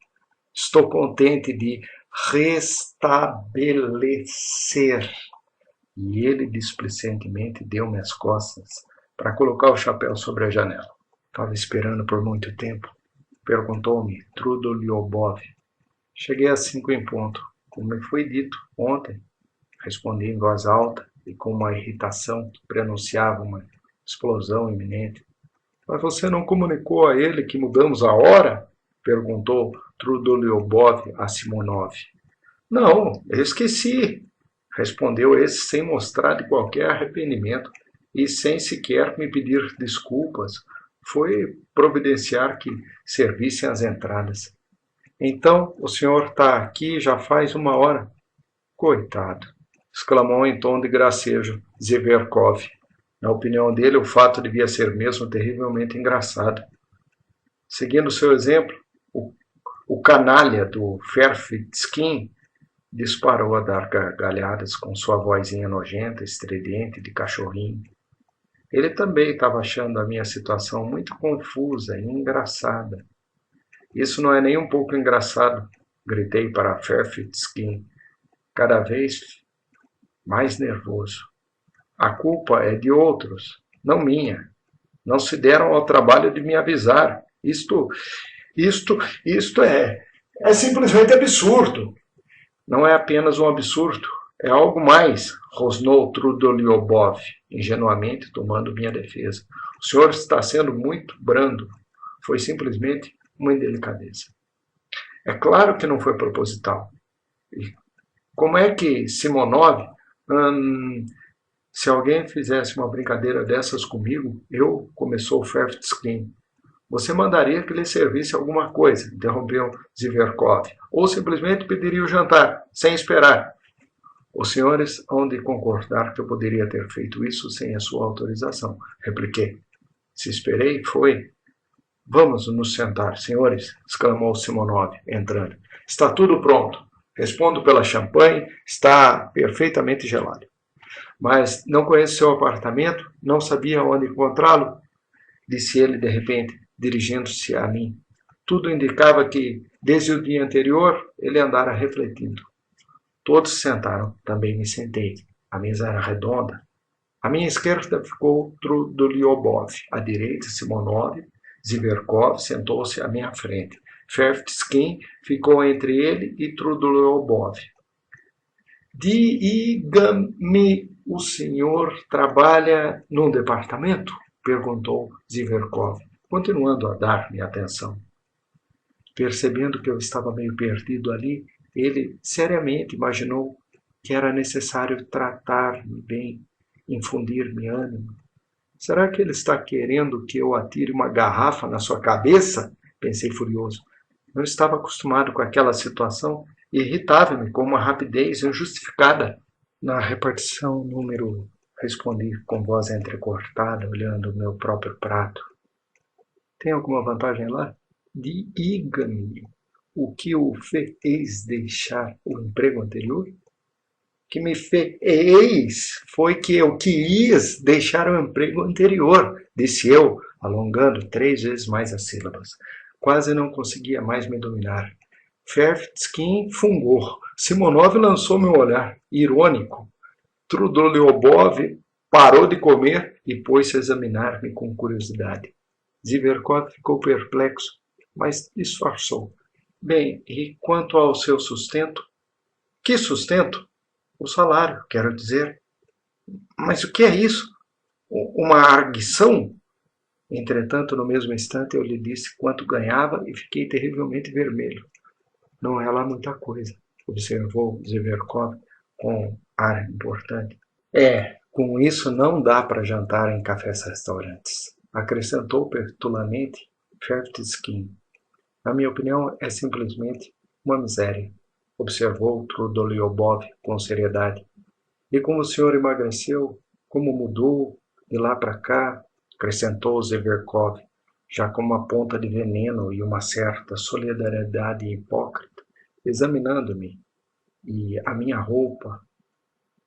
estou contente de restabelecer. E ele displicentemente deu-me as costas para colocar o chapéu sobre a janela. Estava esperando por muito tempo. Perguntou-me Trudolyubov. Cheguei às 5 em ponto, como me foi dito ontem. Respondi em voz alta e com uma irritação que prenunciava uma explosão iminente. Mas você não comunicou a ele que mudamos a hora? Perguntou Trudolyubov a Simonov. Não, eu esqueci, respondeu esse sem mostrar de qualquer arrependimento e sem sequer me pedir desculpas. Foi providenciar que servissem as entradas. Então, o senhor está aqui já faz 1 hora. Coitado, exclamou em tom de gracejo Zverkov. Na opinião dele, o fato devia ser mesmo terrivelmente engraçado. Seguindo seu exemplo, o canalha do Ferfitskin disparou a dar gargalhadas com sua vozinha nojenta, estridente, de cachorrinho. Ele também estava achando a minha situação muito confusa e engraçada. Isso não é nem um pouco engraçado, gritei para Ferfitskin, cada vez mais nervoso. A culpa é de outros, não minha. Não se deram ao trabalho de me avisar. Isto é simplesmente absurdo. Não é apenas um absurdo, é algo mais, rosnou Trudolyubov, ingenuamente tomando minha defesa. O senhor está sendo muito brando. Foi simplesmente uma indelicadeza. É claro que não foi proposital. E como é que Simonov, se alguém fizesse uma brincadeira dessas comigo, começou Ferfitskin. Você mandaria que lhe servisse alguma coisa, interrompeu Zverkov, ou simplesmente pediria o jantar, sem esperar. Os senhores hão de concordar que eu poderia ter feito isso sem a sua autorização, repliquei. Se esperei, foi. Vamos nos sentar, senhores, exclamou Simonov, entrando. Está tudo pronto. Respondo pela champanhe, está perfeitamente gelado. Mas não conheço seu apartamento, não sabia onde encontrá-lo, disse ele de repente, dirigindo-se a mim. Tudo indicava que, desde o dia anterior, ele andara refletindo. Todos se sentaram, também me sentei. A mesa era redonda. À minha esquerda ficou Trudolyubov, à direita Simonov, Zverkov sentou-se à minha frente. Ferfitskin ficou entre ele e Trudolyubov. Diga-me, o senhor trabalha num departamento? Perguntou Zverkov, continuando a dar-me atenção. Percebendo que eu estava meio perdido ali, ele seriamente imaginou que era necessário tratar-me bem, infundir-me ânimo. Será que ele está querendo que eu atire uma garrafa na sua cabeça? Pensei furioso. Não estava acostumado com aquela situação e irritava-me com uma rapidez injustificada. Na repartição número, respondi com voz entrecortada, olhando o meu próprio prato. Tem alguma vantagem lá? Diga-me, o que o fez deixar o emprego anterior? Que me fez foi que eu quis deixar o emprego anterior, disse eu, alongando 3 vezes mais as sílabas. Quase não conseguia mais me dominar. Ferfitskin fungou. Simonov lançou meu olhar, irônico. Trudolyubov parou de comer e pôs-se a examinar-me com curiosidade. Zverkov ficou perplexo, mas disfarçou. Bem, e quanto ao seu sustento? Que sustento? O salário, quero dizer. Mas o que é isso? Uma arguição? Entretanto, no mesmo instante, eu lhe disse quanto ganhava e fiquei terrivelmente vermelho. Não é lá muita coisa, observou Zverkov com ar importante. Com isso não dá para jantar em cafés-restaurantes, acrescentou petulamente Ferfitskin. Na minha opinião, é simplesmente uma miséria, observou Trudolyubov com seriedade. E como o senhor emagreceu, como mudou de lá para cá, acrescentou Zverkov, já com uma ponta de veneno e uma certa solidariedade hipócrita, examinando-me e a minha roupa.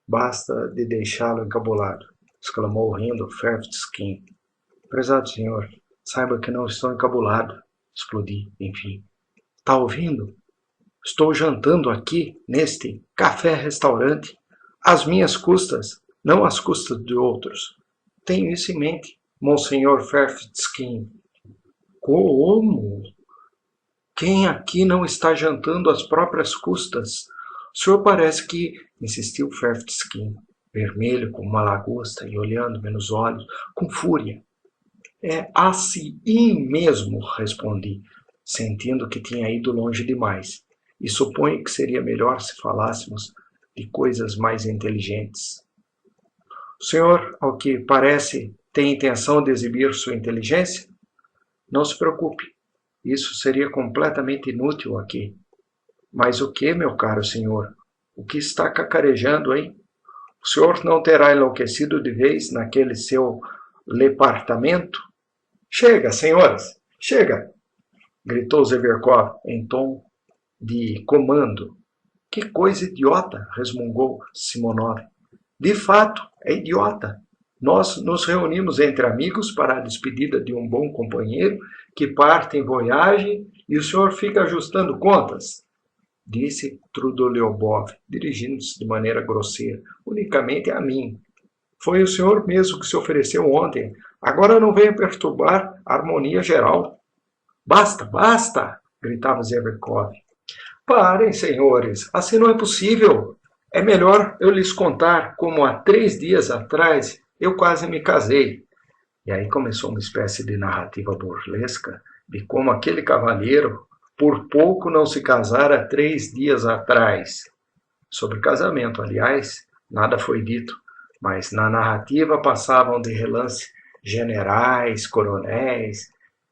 Basta de deixá-lo encabulado, exclamou rindo Ferfitskin. Prezado senhor, saiba que não estou encabulado, explodi, enfim. Tá ouvindo? Estou jantando aqui, neste café-restaurante, às minhas custas, não às custas de outros. Tenho isso em mente, Monsenhor Ferfitskin. Como? Quem aqui não está jantando às próprias custas? O senhor parece que, insistiu Ferfitskin, vermelho como uma lagosta e olhando-me nos olhos, com fúria. É assim mesmo, respondi, sentindo que tinha ido longe demais, e suponho que seria melhor se falássemos de coisas mais inteligentes. O senhor, ao que parece, tem intenção de exibir sua inteligência? Não se preocupe, isso seria completamente inútil aqui. Mas o que, meu caro senhor? O que está cacarejando, hein? O senhor não terá enlouquecido de vez naquele seu lepartamento? Chega, senhoras, chega! Gritou Zverkov em tom de comando. Que coisa idiota! Resmungou Simonov. De fato, é idiota. Nós nos reunimos entre amigos para a despedida de um bom companheiro que parte em viagem e o senhor fica ajustando contas, disse Trudolyubov, dirigindo-se de maneira grosseira, unicamente a mim. Foi o senhor mesmo que se ofereceu ontem. Agora não venha perturbar a harmonia geral. Basta, basta! Gritava Zverkov. Parem, senhores, assim não é possível. É melhor eu lhes contar como há 3 dias atrás eu quase me casei. E aí começou uma espécie de narrativa burlesca de como aquele cavalheiro por pouco não se casara 3 dias atrás. Sobre casamento, aliás, nada foi dito, mas na narrativa passavam de relance generais, coronéis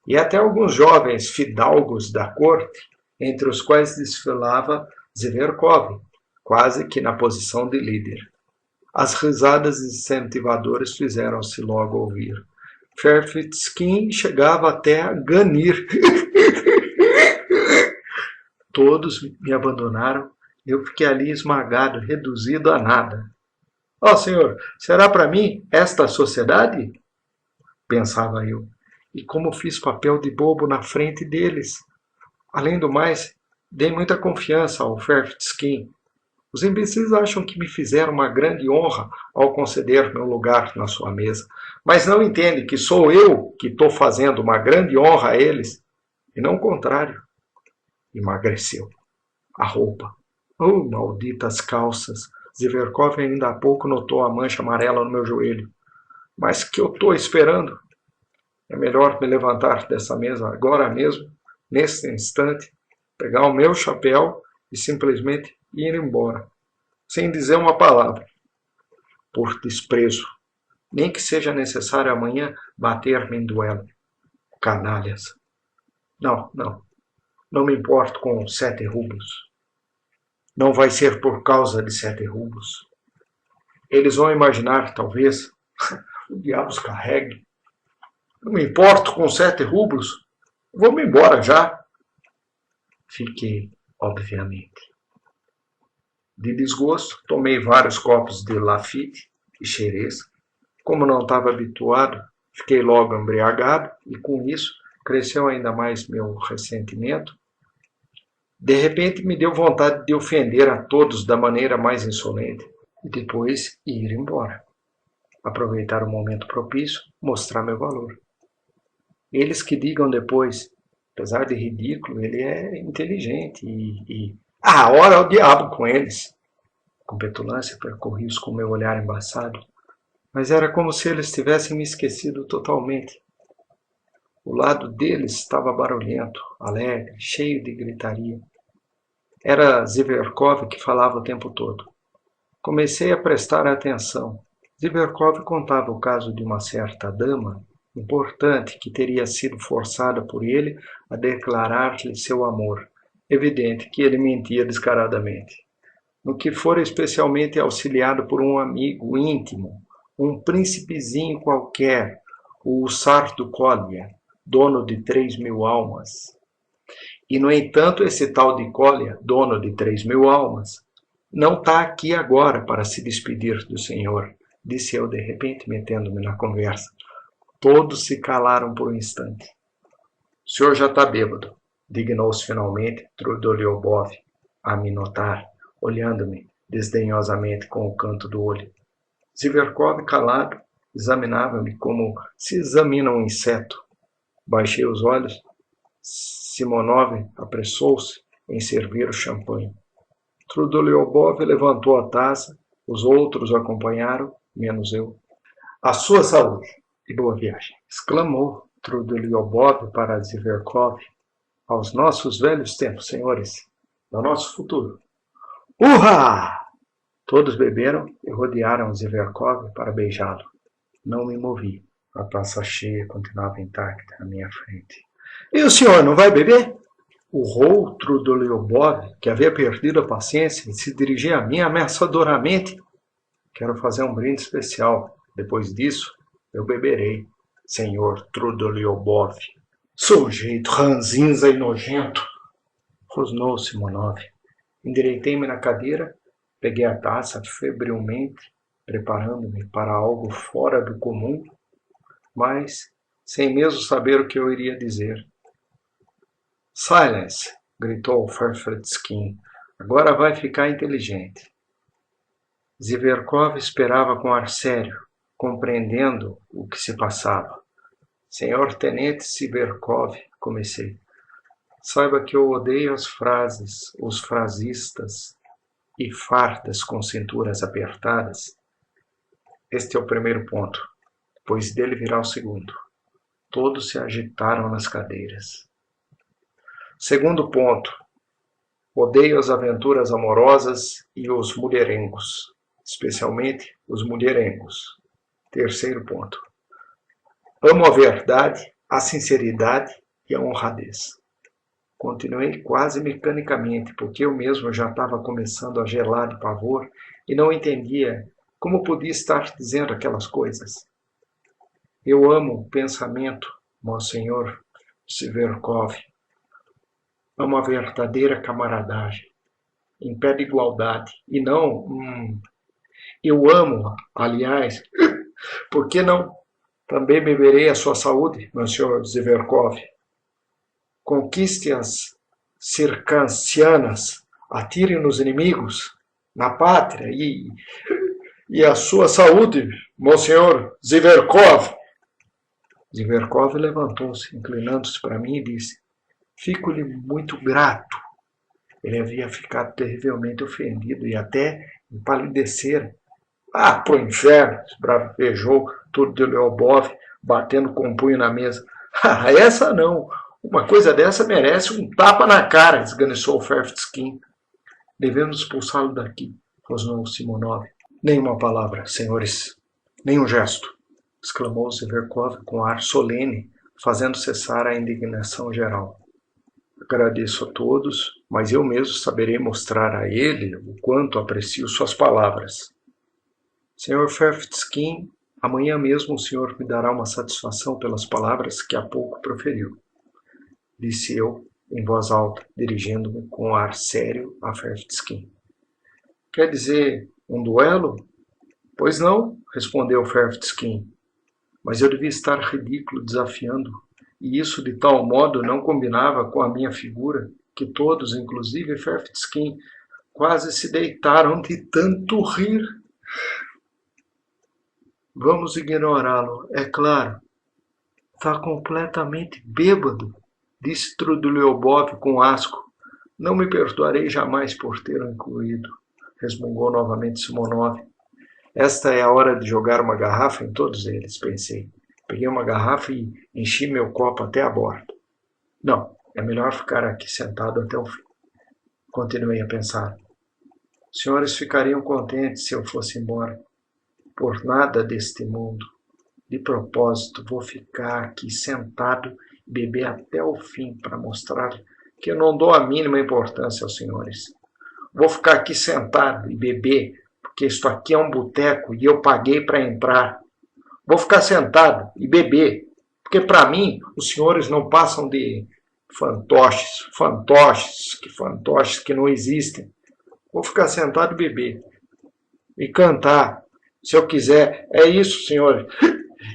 e até alguns jovens fidalgos da corte, entre os quais desfilava Zverkov, quase que na posição de líder. As risadas incentivadoras fizeram-se logo ouvir. Ferfitskin chegava até a ganir. Todos me abandonaram e eu fiquei ali esmagado, reduzido a nada. Senhor, será para mim esta sociedade? Pensava eu. E como fiz papel de bobo na frente deles. Além do mais, dei muita confiança ao Ferfitskin. Os imbecis acham que me fizeram uma grande honra ao conceder meu lugar na sua mesa, mas não entendem que sou eu que estou fazendo uma grande honra a eles, e não o contrário. Emagreceu. A roupa. Oh, malditas calças! Zverkov ainda há pouco notou a mancha amarela no meu joelho. Mas que eu estou esperando? É melhor me levantar dessa mesa agora mesmo, nesse instante, pegar o meu chapéu e simplesmente ir embora, sem dizer uma palavra, por desprezo, nem que seja necessário amanhã bater-me em duelo. Canalhas. Não me importo com 7 rublos. Não vai ser por causa de 7 rublos. Eles vão imaginar, talvez, o diabo os carregue. Não me importo com 7 rublos. Vou-me embora já. Fiquei, obviamente. De desgosto, tomei vários copos de Lafite e Xerez. Como não estava habituado, fiquei logo embriagado e, com isso, cresceu ainda mais meu ressentimento. De repente, me deu vontade de ofender a todos da maneira mais insolente e depois ir embora. Aproveitar o momento propício, mostrar meu valor. Eles que digam depois, apesar de ridículo, ele é inteligente ora o diabo com eles. Com petulância percorri-os com meu olhar embaçado, mas era como se eles tivessem me esquecido totalmente. O lado deles estava barulhento, alegre, cheio de gritaria. Era Zverkov que falava o tempo todo. Comecei a prestar atenção. Zverkov contava o caso de uma certa dama importante que teria sido forçada por ele a declarar-lhe seu amor. Evidente que ele mentia descaradamente. No que fora especialmente auxiliado por um amigo íntimo, um príncipezinho qualquer, o Sardukolia, dono de 3.000 almas. E, no entanto, esse tal de Kolia, dono de 3.000 almas, não está aqui agora para se despedir do senhor, disse eu de repente, metendo-me na conversa. Todos se calaram por um instante. O senhor já está bêbado, dignou-se finalmente Trudolyubov a me notar, olhando-me desdenhosamente com o canto do olho. Zverkov, calado, examinava-me como se examina um inseto. Baixei os olhos. Simonov apressou-se em servir o champanhe. Trudolyubov levantou a taça, os outros o acompanharam, menos eu. A sua saúde e boa viagem! Exclamou Trudolyubov para Zverkov. Aos nossos velhos tempos, senhores, ao nosso futuro. Urra! Todos beberam e rodearam Zverkov para beijá-lo. Não me movi. A taça cheia continuava intacta à minha frente. E o senhor não vai beber? Urrou Trudolyubov, que havia perdido a paciência e se dirigia a mim ameaçadoramente. Quero fazer um brinde especial. Depois disso, eu beberei, senhor Trudolyubov. Sujeito ranzinza e nojento! Rosnou Simonov. Endireitei-me na cadeira, peguei a taça febrilmente, preparando-me para algo fora do comum, mas sem mesmo saber o que eu iria dizer. Silence! Gritou Ferfitskin. Agora vai ficar inteligente. Zverkov esperava com ar sério, compreendendo o que se passava. Senhor Tenente Zverkov, comecei. Saiba que eu odeio as frases, os frasistas e fardas com cinturas apertadas. Este é o primeiro ponto, depois dele virá o segundo. Todos se agitaram nas cadeiras. Segundo ponto, odeio as aventuras amorosas e os mulherengos, especialmente os mulherengos. Terceiro ponto, amo a verdade, a sinceridade e a honradez. Continuei quase mecanicamente, porque eu mesmo já estava começando a gelar de pavor e não entendia como podia estar dizendo aquelas coisas. Eu amo o pensamento, Monsenhor Zverkov. Amo a verdadeira camaradagem, em pé de igualdade, e não... Eu amo, aliás, por que não? Também beberei a sua saúde, Monsenhor Zverkov. Conquiste as circancianas, atire nos inimigos, na pátria e a sua saúde, Monsenhor Zverkov. Zverkov levantou-se, inclinando-se para mim e disse: Fico-lhe muito grato. Ele havia ficado terrivelmente ofendido e até empalidecera. Ah, pro inferno! Bravejou Trudolyubov, batendo com o punho na mesa. Ah, essa não! Uma coisa dessa merece um tapa na cara, esganiçou Ferfitskin. Devemos expulsá-lo daqui, rosnou Simonov. Nenhuma palavra, senhores. Nenhum gesto, exclamou Zverkov com ar solene, fazendo cessar a indignação geral. Agradeço a todos, mas eu mesmo saberei mostrar a ele o quanto aprecio suas palavras. Senhor Ferfitskin, amanhã mesmo o senhor me dará uma satisfação pelas palavras que há pouco proferiu. Disse eu, em voz alta, dirigindo-me com ar sério a Ferfitskin. Quer dizer, um duelo? Pois não, respondeu Ferfitskin. Mas eu devia estar ridículo desafiando, e isso de tal modo não combinava com a minha figura, que todos, inclusive Ferfitskin, quase se deitaram de tanto rir. Vamos ignorá-lo, é claro. Está completamente bêbado, disse Trudolyubov com asco. Não me perdoarei jamais por ter o incluído, resmungou novamente Simonov. Esta é a hora de jogar uma garrafa em todos eles, pensei. Peguei uma garrafa e enchi meu copo até a borda. Não, é melhor ficar aqui sentado até o fim. Continuei a pensar. Os senhores ficariam contentes se eu fosse embora. Por nada deste mundo. De propósito, vou ficar aqui sentado e beber até o fim para mostrar que eu não dou a mínima importância aos senhores. Vou ficar aqui sentado e beber, porque isto aqui é um boteco e eu paguei para entrar. Vou ficar sentado e beber, porque para mim os senhores não passam de fantoches que não existem. Vou ficar sentado e beber. E cantar, se eu quiser. É isso, senhores.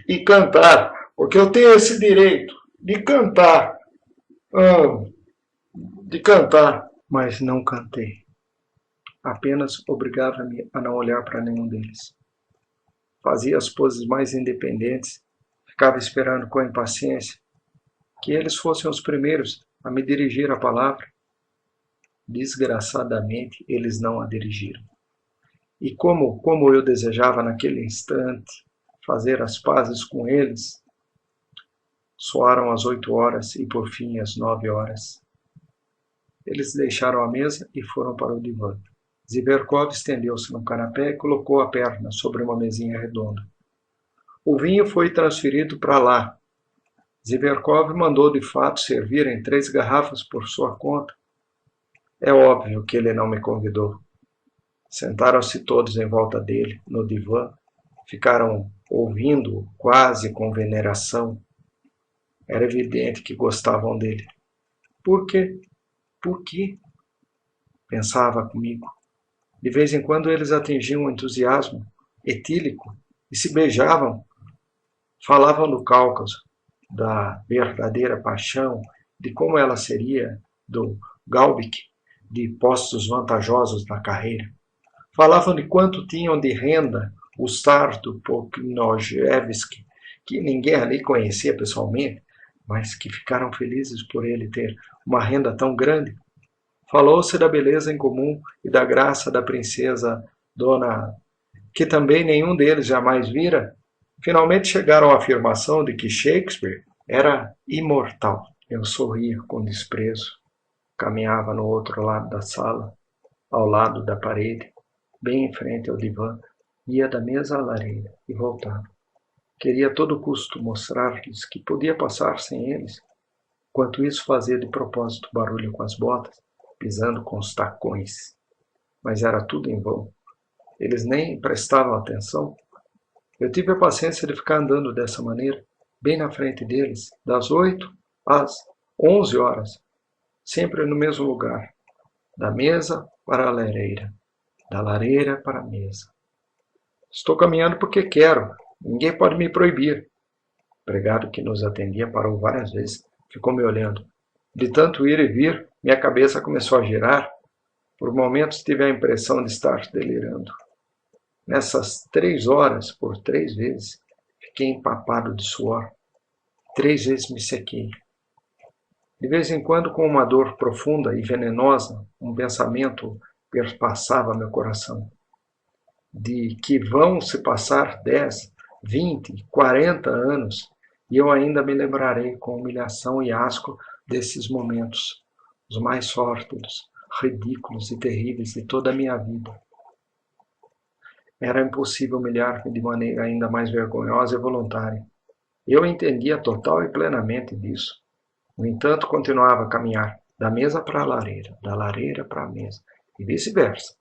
E cantar, porque eu tenho esse direito de cantar. De cantar. Mas não cantei. Apenas obrigava-me a não olhar para nenhum deles. Fazia as poses mais independentes, ficava esperando com impaciência que eles fossem os primeiros a me dirigir a palavra. Desgraçadamente, eles não a dirigiram. E como eu desejava naquele instante fazer as pazes com eles, soaram as 8 horas e por fim as 9 horas. Eles deixaram a mesa e foram para o divã. Ziverkov estendeu-se no canapé e colocou a perna sobre uma mesinha redonda. O vinho foi transferido para lá. Ziverkov mandou de fato servir em 3 garrafas por sua conta. É óbvio que ele não me convidou. Sentaram-se todos em volta dele, no divã. Ficaram ouvindo-o quase com veneração. Era evidente que gostavam dele. Por quê? Por quê? Pensava comigo. De vez em quando eles atingiam um entusiasmo etílico e se beijavam. Falavam do Cáucaso, da verdadeira paixão, de como ela seria, do Galbic, de postos vantajosos na carreira. Falavam de quanto tinham de renda os Sardo Poknojevski, que ninguém ali conhecia pessoalmente, mas que ficaram felizes por ele ter uma renda tão grande. Falou-se da beleza em comum e da graça da princesa Dona, que também nenhum deles jamais vira. Finalmente chegaram à afirmação de que Shakespeare era imortal. Eu sorria com desprezo. Caminhava no outro lado da sala, ao lado da parede, bem em frente ao divã, ia da mesa à lareira e voltava. Queria a todo custo mostrar-lhes que podia passar sem eles. Enquanto isso, fazia de propósito barulho com as botas, pisando com os tacões. Mas era tudo em vão. Eles nem prestavam atenção. Eu tive a paciência de ficar andando dessa maneira, bem na frente deles, das 8 às 11 horas, sempre no mesmo lugar, da mesa para a lareira, da lareira para a mesa. Estou caminhando porque quero, ninguém pode me proibir. O empregado que nos atendia parou várias vezes, ficou me olhando. De tanto ir e vir, minha cabeça começou a girar. Por momentos tive a impressão de estar delirando. Nessas 3 horas, por 3 vezes, fiquei empapado de suor. 3 vezes me sequei. De vez em quando, com uma dor profunda e venenosa, um pensamento perpassava meu coração. De que vão se passar 10, 20, 40 anos, e eu ainda me lembrarei com humilhação e asco desses momentos, os mais sórdidos, ridículos e terríveis de toda a minha vida. Era impossível humilhar-me de maneira ainda mais vergonhosa e voluntária. Eu entendia total e plenamente disso. No entanto, continuava a caminhar, da mesa para a lareira, da lareira para a mesa, e vice-versa.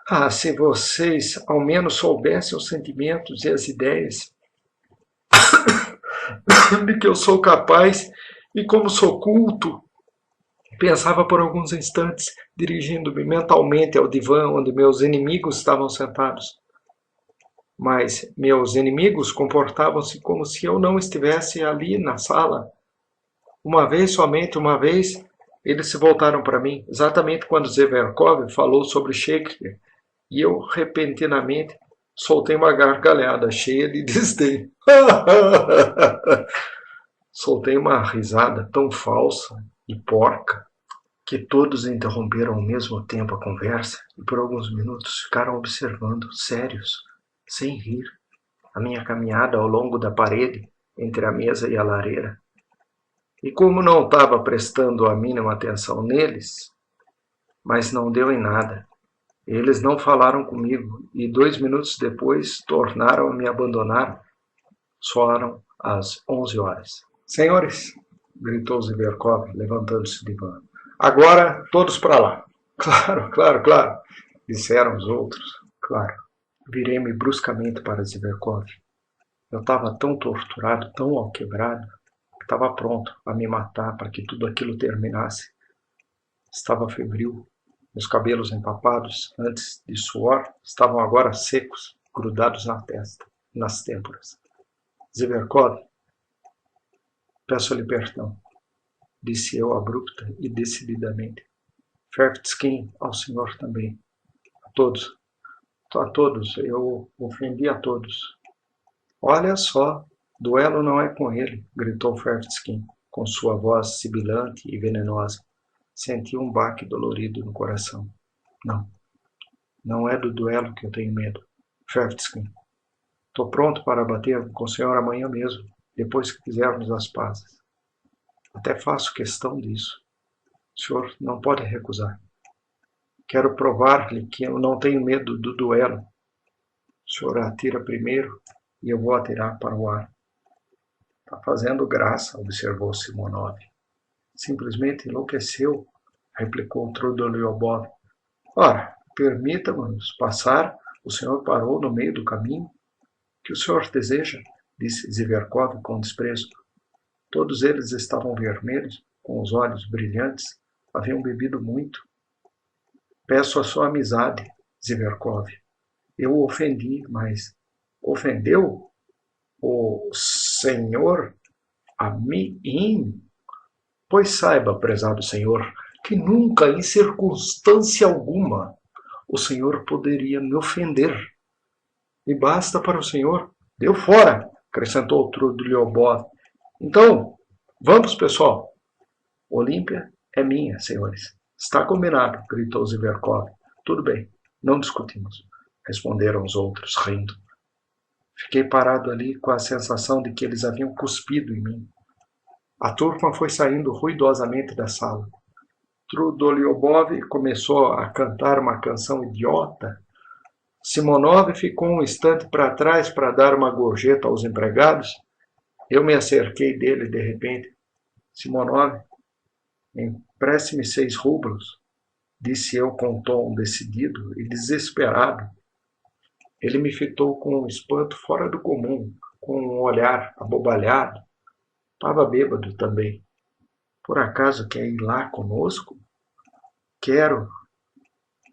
Ah, se vocês ao menos soubessem os sentimentos e as ideias de que eu sou capaz e como sou culto. Pensava por alguns instantes, dirigindo-me mentalmente ao divã onde meus inimigos estavam sentados. Mas meus inimigos comportavam-se como se eu não estivesse ali na sala. Somente uma vez, eles se voltaram para mim, exatamente quando Ziverkov falou sobre Shakespeare, e eu, repentinamente, soltei uma gargalhada cheia de desdém. Soltei uma risada tão falsa e porca que todos interromperam ao mesmo tempo a conversa e por alguns minutos ficaram observando, sérios, sem rir. a minha caminhada ao longo da parede entre a mesa e a lareira. E como não estava prestando a mínima atenção neles, mas não deu em nada. Eles não falaram comigo e 2 minutos depois tornaram a me abandonar. Soaram as 11 horas. Senhores, gritou Zverkov, levantando-se do divã. Agora todos para lá. Claro, claro, claro, disseram os outros. Claro. Virei-me bruscamente para Zverkov. Eu estava tão torturado, tão alquebrado, que estava pronto a me matar para que tudo aquilo terminasse. Estava febril. Meus cabelos empapados, antes de suor, estavam agora secos, grudados na testa, nas têmporas. Zverkov, peço-lhe perdão, disse eu abrupta e decididamente. Ferfitskin, ao senhor também. A todos, eu ofendi a todos. Olha só, duelo não é com ele, gritou Ferfitskin, com sua voz sibilante e venenosa. Senti um baque dolorido no coração. Não é do duelo que eu tenho medo. Ferfitskin, estou pronto para bater com o senhor amanhã mesmo, depois que fizermos as pazes. Até faço questão disso. O senhor não pode recusar. Quero provar-lhe que eu não tenho medo do duelo. O senhor atira primeiro e eu vou atirar para o ar. Está fazendo graça, observou Simonov. Simplesmente enlouqueceu, replicou Trudolyubov. Ora, permita-nos passar. O senhor parou no meio do caminho. O que o senhor deseja? Disse Zverkov com desprezo. Todos eles estavam vermelhos, com os olhos brilhantes. Haviam bebido muito. Peço a sua amizade, Zverkov. Eu o ofendi, mas ofendeu o senhor a mim? Pois saiba, prezado senhor, que nunca, em circunstância alguma, o senhor poderia me ofender. E basta para o senhor. Deu fora, acrescentou Trudolyubov. Então, vamos, pessoal. Olímpia é minha, senhores. Está combinado, gritou Zverkov. Tudo bem, não discutimos, responderam os outros, rindo. Fiquei parado ali com a sensação de que eles haviam cuspido em mim. A turma foi saindo ruidosamente da sala. Trudolyubov começou a cantar uma canção idiota. Simonov ficou um instante para trás para dar uma gorjeta aos empregados. Eu me acerquei dele de repente. Simonov, empreste-me 6 rublos, disse eu com tom decidido e desesperado. Ele me fitou com um espanto fora do comum, com um olhar abobalhado. Estava bêbado também. Por acaso quer ir lá conosco? Quero.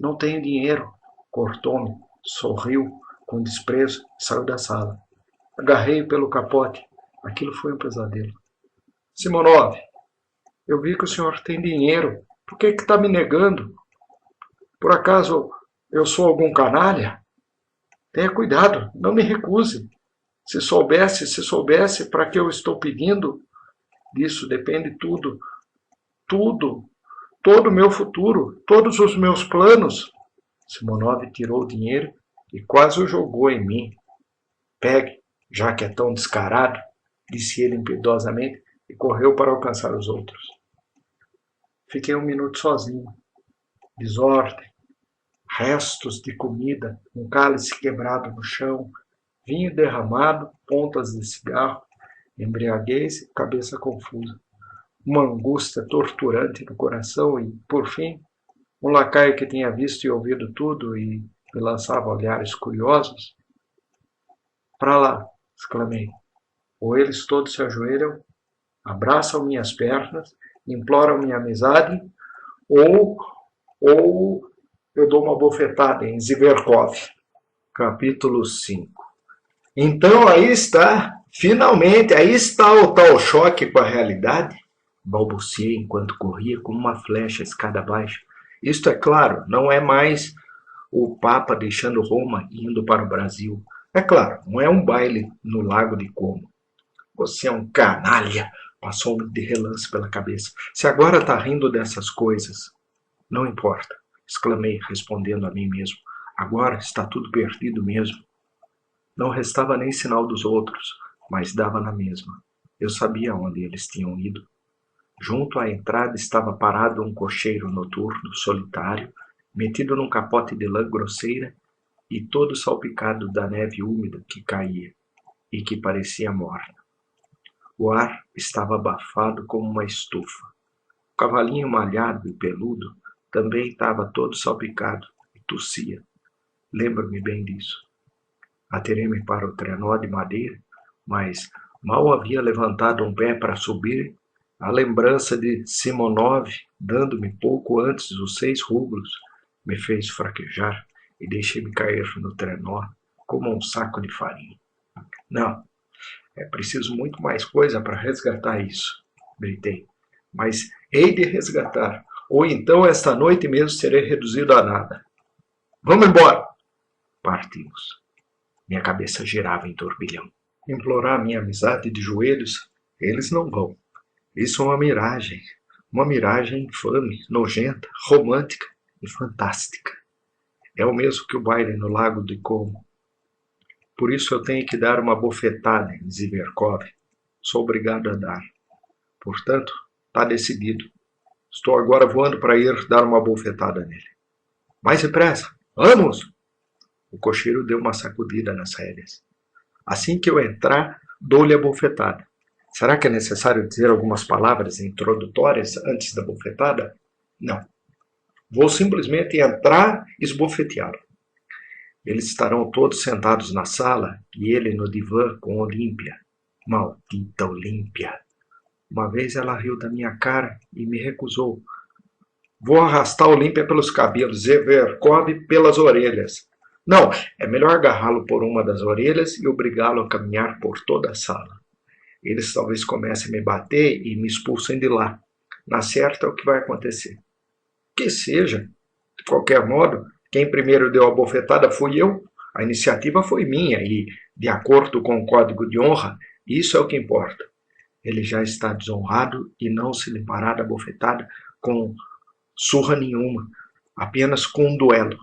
Não tenho dinheiro. Cortou-me, sorriu com desprezo e saiu da sala. Agarrei-o pelo capote. Aquilo foi um pesadelo. Simonov, eu vi que o senhor tem dinheiro. Por que está me negando? Por acaso eu sou algum canalha? Tenha cuidado, não me recuse. Se soubesse para que eu estou pedindo, disso depende tudo. Tudo. Todo o meu futuro, todos os meus planos. Simonov tirou o dinheiro e quase o jogou em mim. Pegue, já que é tão descarado, disse ele impiedosamente e correu para alcançar os outros. Fiquei 1 minuto sozinho. Desordem, restos de comida, um cálice quebrado no chão, vinho derramado, pontas de cigarro, embriaguez e cabeça confusa. Uma angústia torturante no coração e, por fim, um lacaio que tinha visto e ouvido tudo e me lançava olhares curiosos. Para lá, exclamei. Ou eles todos se ajoelham, abraçam minhas pernas, imploram minha amizade, ou eu dou uma bofetada em Zverkov. Capítulo 5. Então aí está, finalmente, aí está o tal choque com a realidade, balbuciei enquanto corria como uma flecha escada abaixo. Isto, é claro, não é mais o Papa deixando Roma e indo para o Brasil. É claro, não é um baile no Lago de Como. Você é um canalha, passou-me de relance pela cabeça. Se agora está rindo dessas coisas, não importa, exclamei, respondendo a mim mesmo. Agora está tudo perdido mesmo. Não restava nem sinal dos outros, mas dava na mesma. Eu sabia onde eles tinham ido. Junto à entrada estava parado um cocheiro noturno, solitário, metido num capote de lã grosseira e todo salpicado da neve úmida que caía e que parecia morna. O ar estava abafado como uma estufa. O cavalinho malhado e peludo também estava todo salpicado e tossia. Lembro-me bem disso. Atirei-me para o trenó de madeira, mas mal havia levantado um pé para subir, a lembrança de Simonov, dando-me pouco antes os 6 rublos, me fez fraquejar e deixei-me cair no trenó como um saco de farinha. Não, é preciso muito mais coisa para resgatar isso, gritei. Mas hei de resgatar, ou então esta noite mesmo serei reduzido a nada. Vamos embora! Partimos. Minha cabeça girava em turbilhão. Implorar minha amizade de joelhos, eles não vão. Isso é uma miragem infame, nojenta, romântica e fantástica. É o mesmo que o baile no lago de Como. Por isso eu tenho que dar uma bofetada em Zverkov. Sou obrigado a dar. Portanto, está decidido. Estou agora voando para ir dar uma bofetada nele. Mais depressa! Vamos! O cocheiro deu uma sacudida nas rédeas. Assim que eu entrar, dou-lhe a bofetada. Será que é necessário dizer algumas palavras introdutórias antes da bofetada? Não. Vou simplesmente entrar e esbofeteá-lo. Eles estarão todos sentados na sala e ele no divã com Olímpia. Maldita Olímpia! Uma vez ela riu da minha cara e me recusou. Vou arrastar Olímpia pelos cabelos, Zverkov pelas orelhas. Não, é melhor agarrá-lo por uma das orelhas e obrigá-lo a caminhar por toda a sala. Eles talvez comecem a me bater e me expulsem de lá. Na certa é o que vai acontecer. Que seja. De qualquer modo, quem primeiro deu a bofetada fui eu. A iniciativa foi minha e, de acordo com o código de honra, isso é o que importa. Ele já está desonrado e não se limpará da bofetada com surra nenhuma, apenas com um duelo.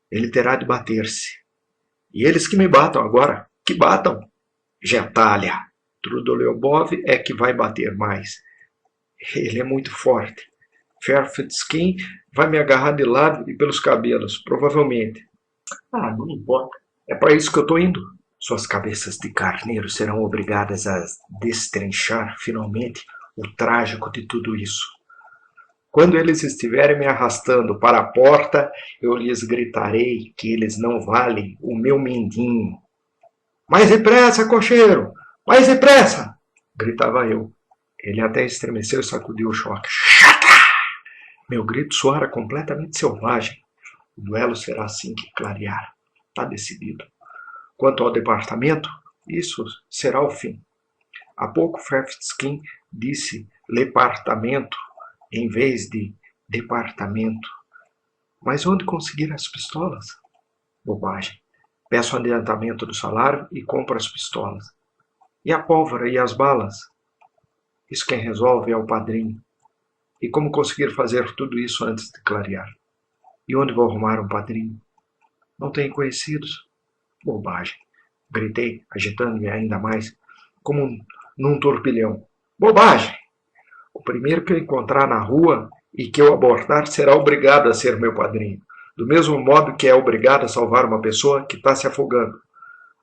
Ele terá de bater-se. E eles que me batam agora, que batam. Gentalha. Trudolyubov é que vai bater mais. Ele é muito forte. Ferfitskin vai me agarrar de lado e pelos cabelos, provavelmente. Ah, não importa. É para isso que eu estou indo. Suas cabeças de carneiro serão obrigadas a destrinchar, finalmente, o trágico de tudo isso. Quando eles estiverem me arrastando para a porta, eu lhes gritarei que eles não valem o meu mendinho. Mais depressa, cocheiro! Mais depressa! Gritava eu. Ele até estremeceu e sacudiu o choque. Chata! Meu grito soara completamente selvagem. O duelo será assim que clarear. Está decidido. Quanto ao departamento, isso será o fim. Há pouco Ferfitskin disse departamento em vez de departamento. Mas onde conseguir as pistolas? Bobagem. Peço adiantamento do salário e compro as pistolas. E a pólvora e as balas? Isso quem resolve é o padrinho. E como conseguir fazer tudo isso antes de clarear? E onde vou arrumar um padrinho? Não tenho conhecidos? Bobagem. Gritei, agitando-me ainda mais, como num turbilhão. Bobagem! O primeiro que eu encontrar na rua e que eu abordar será obrigado a ser meu padrinho, do mesmo modo que é obrigado a salvar uma pessoa que está se afogando.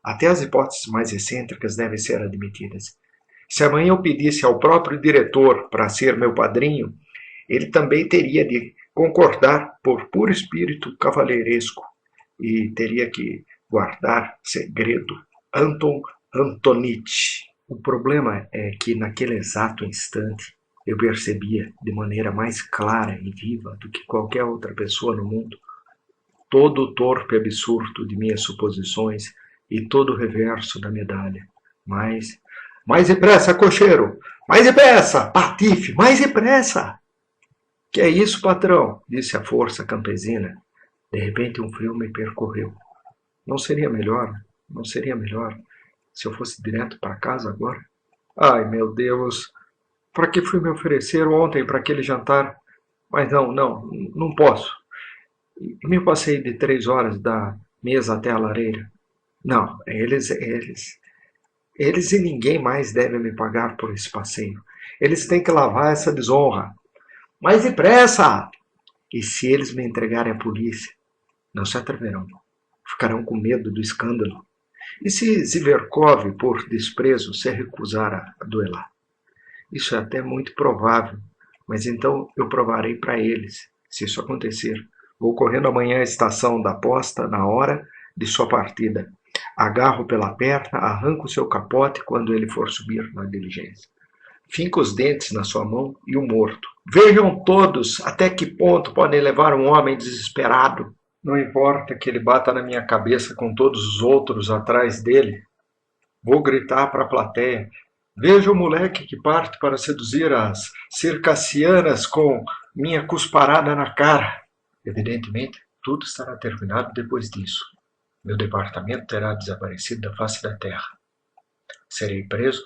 Até as hipóteses mais excêntricas devem ser admitidas. Se amanhã eu pedisse ao próprio diretor para ser meu padrinho, ele também teria de concordar por puro espírito cavalheiresco e teria que guardar segredo. Anton Antonitch. O problema é que naquele exato instante eu percebia de maneira mais clara e viva do que qualquer outra pessoa no mundo todo o torpe absurdo de minhas suposições e todo o reverso da medalha. Mais depressa, cocheiro! Mais depressa, patife! Mais depressa! Que é isso, patrão? Disse a força campesina. De repente um frio me percorreu. Não seria melhor se eu fosse direto para casa agora? Ai, meu Deus! Para que fui me oferecer ontem para aquele jantar? Mas não posso. E me passei de 3 horas da mesa até a lareira. Não, eles e ninguém mais devem me pagar por esse passeio. Eles têm que lavar essa desonra. Mas depressa! E se eles me entregarem à polícia? Não se atreverão. Ficarão com medo do escândalo. E se Ziverkov, por desprezo, se recusar a duelar? Isso é até muito provável, mas então eu provarei para eles, se isso acontecer. Vou correndo amanhã à estação da posta, na hora de sua partida. Agarro pela perna, arranco seu capote quando ele for subir na diligência. Finca os dentes na sua mão e o morto. Vejam todos até que ponto podem levar um homem desesperado. Não importa que ele bata na minha cabeça com todos os outros atrás dele. Vou gritar para a plateia. Veja o moleque que parte para seduzir as circassianas com minha cusparada na cara. Evidentemente, tudo estará terminado depois disso. Meu departamento terá desaparecido da face da terra. Serei preso,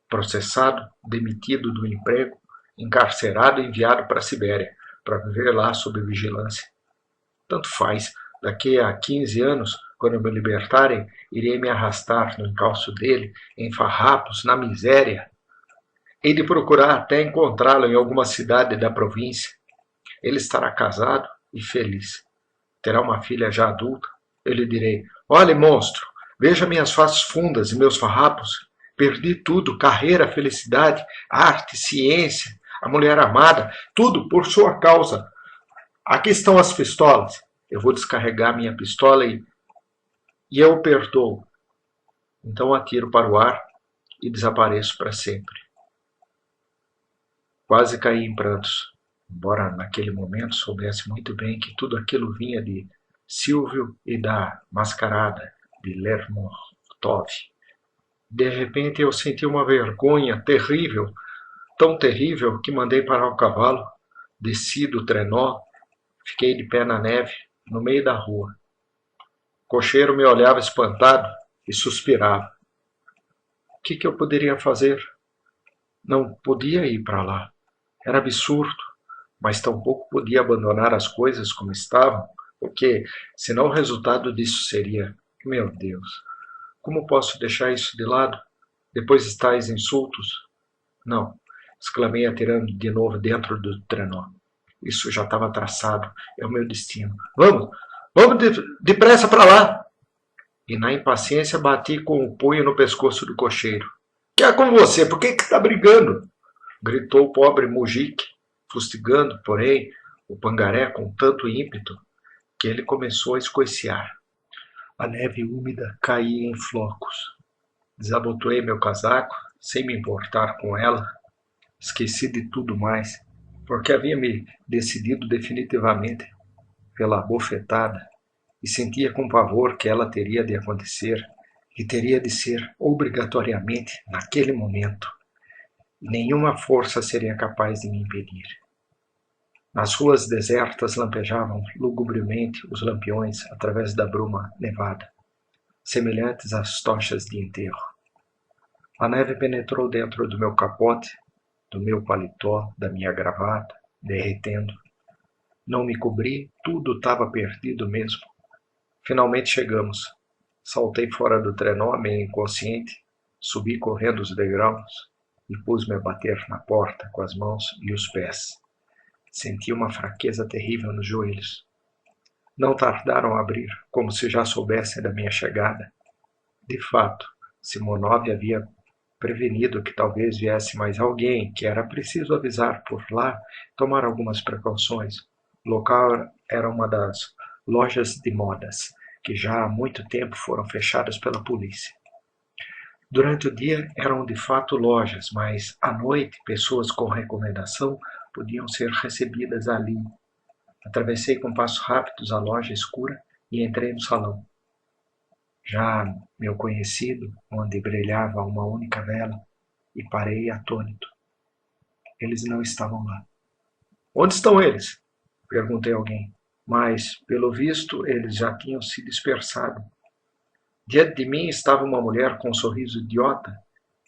processado, demitido do emprego, encarcerado e enviado para a Sibéria, para viver lá sob vigilância. Tanto faz, daqui a 15 anos, quando me libertarem, irei me arrastar no encalço dele, em farrapos, na miséria. Hei de procurar até encontrá-lo em alguma cidade da província. Ele estará casado e feliz. Terá uma filha já adulta. Eu lhe direi: olhe, monstro, veja minhas faces fundas e meus farrapos. Perdi tudo, carreira, felicidade, arte, ciência, a mulher amada, tudo por sua causa. Aqui estão as pistolas. Eu vou descarregar minha pistola e eu o perdoo. Então atiro para o ar e desapareço para sempre. Quase caí em prantos, embora naquele momento soubesse muito bem que tudo aquilo vinha de Silvio e da mascarada de Lermontov. De repente eu senti uma vergonha terrível, tão terrível que mandei parar o cavalo, desci do trenó, fiquei de pé na neve, no meio da rua. O cocheiro me olhava espantado e suspirava. O que eu poderia fazer? Não podia ir para lá. Era absurdo, mas tampouco podia abandonar as coisas como estavam, porque senão o resultado disso seria: meu Deus, como posso deixar isso de lado, depois de tais insultos? Não, exclamei atirando de novo dentro do trenó. Isso já estava traçado, é o meu destino. Vamos depressa para lá! E na impaciência bati com o punho no pescoço do cocheiro. Que é com você? Por que está brigando? Gritou o pobre Mujik, fustigando, porém, o pangaré com tanto ímpeto que ele começou a escoiciar. A neve úmida caía em flocos. Desabotoei meu casaco, sem me importar com ela. Esqueci de tudo mais, porque havia me decidido definitivamente pela bofetada e sentia com pavor que ela teria de acontecer e teria de ser obrigatoriamente naquele momento. Nenhuma força seria capaz de me impedir. Nas ruas desertas lampejavam lugubremente os lampiões através da bruma nevada, semelhantes às tochas de enterro. A neve penetrou dentro do meu capote, do meu paletó, da minha gravata, derretendo. Não me cobri, tudo estava perdido mesmo. Finalmente chegamos. Saltei fora do trenó, meio inconsciente, subi correndo os degraus e pus-me a bater na porta com as mãos e os pés. Senti uma fraqueza terrível nos joelhos. Não tardaram a abrir, como se já soubessem da minha chegada. De fato, Simonov havia prevenido que talvez viesse mais alguém, que era preciso avisar por lá, tomar algumas precauções. O local era uma das lojas de modas, que já há muito tempo foram fechadas pela polícia. Durante o dia eram de fato lojas, mas à noite pessoas com recomendação podiam ser recebidas ali. Atravessei com passos rápidos a loja escura e entrei no salão. Já meu conhecido, onde brilhava uma única vela, e parei atônito. Eles não estavam lá. Onde estão eles? Perguntei a alguém, mas, pelo visto, eles já tinham se dispersado. Diante de mim estava uma mulher com um sorriso idiota.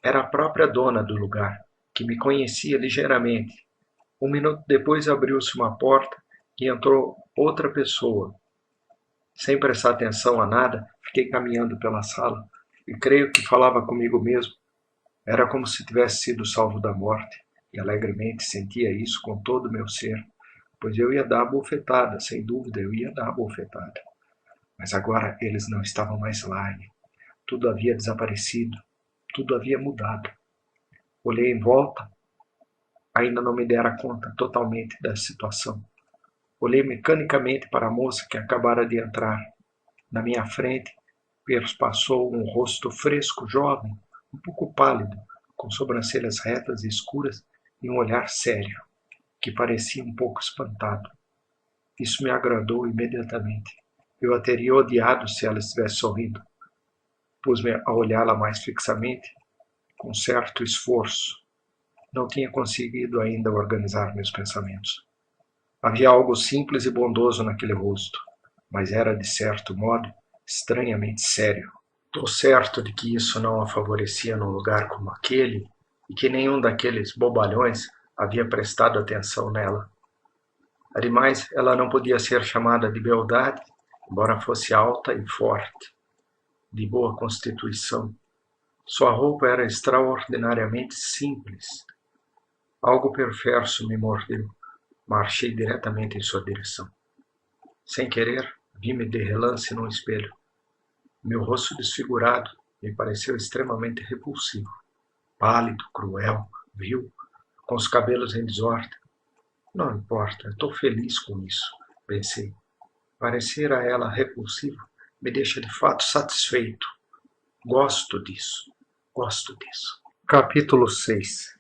Era a própria dona do lugar, que me conhecia ligeiramente. Um minuto depois abriu-se uma porta e entrou outra pessoa. Sem prestar atenção a nada, fiquei caminhando pela sala e creio que falava comigo mesmo. Era como se tivesse sido salvo da morte e alegremente sentia isso com todo o meu ser, pois eu ia dar a bofetada, sem dúvida eu ia dar a bofetada. Mas agora eles não estavam mais lá e tudo havia desaparecido, tudo havia mudado. Olhei em volta, ainda não me dera conta totalmente da situação. Olhei mecanicamente para a moça que acabara de entrar. Na minha frente, perspassou um rosto fresco, jovem, um pouco pálido, com sobrancelhas retas e escuras e um olhar sério, que parecia um pouco espantado. Isso me agradou imediatamente. Eu a teria odiado se ela estivesse sorrindo. Pus-me a olhá-la mais fixamente, com certo esforço. Não tinha conseguido ainda organizar meus pensamentos. Havia algo simples e bondoso naquele rosto, mas era, de certo modo, estranhamente sério. Estou certo de que isso não a favorecia num lugar como aquele e que nenhum daqueles bobalhões havia prestado atenção nela. Ademais, ela não podia ser chamada de beldade, embora fosse alta e forte, de boa constituição. Sua roupa era extraordinariamente simples. Algo perverso me mordeu. Marchei diretamente em sua direção. Sem querer, vi-me de relance num espelho. Meu rosto desfigurado me pareceu extremamente repulsivo. Pálido, cruel, vil, com os cabelos em desordem. Não importa, estou feliz com isso, pensei. Parecer a ela repulsivo me deixa de fato satisfeito. Gosto disso, gosto disso. Capítulo 6.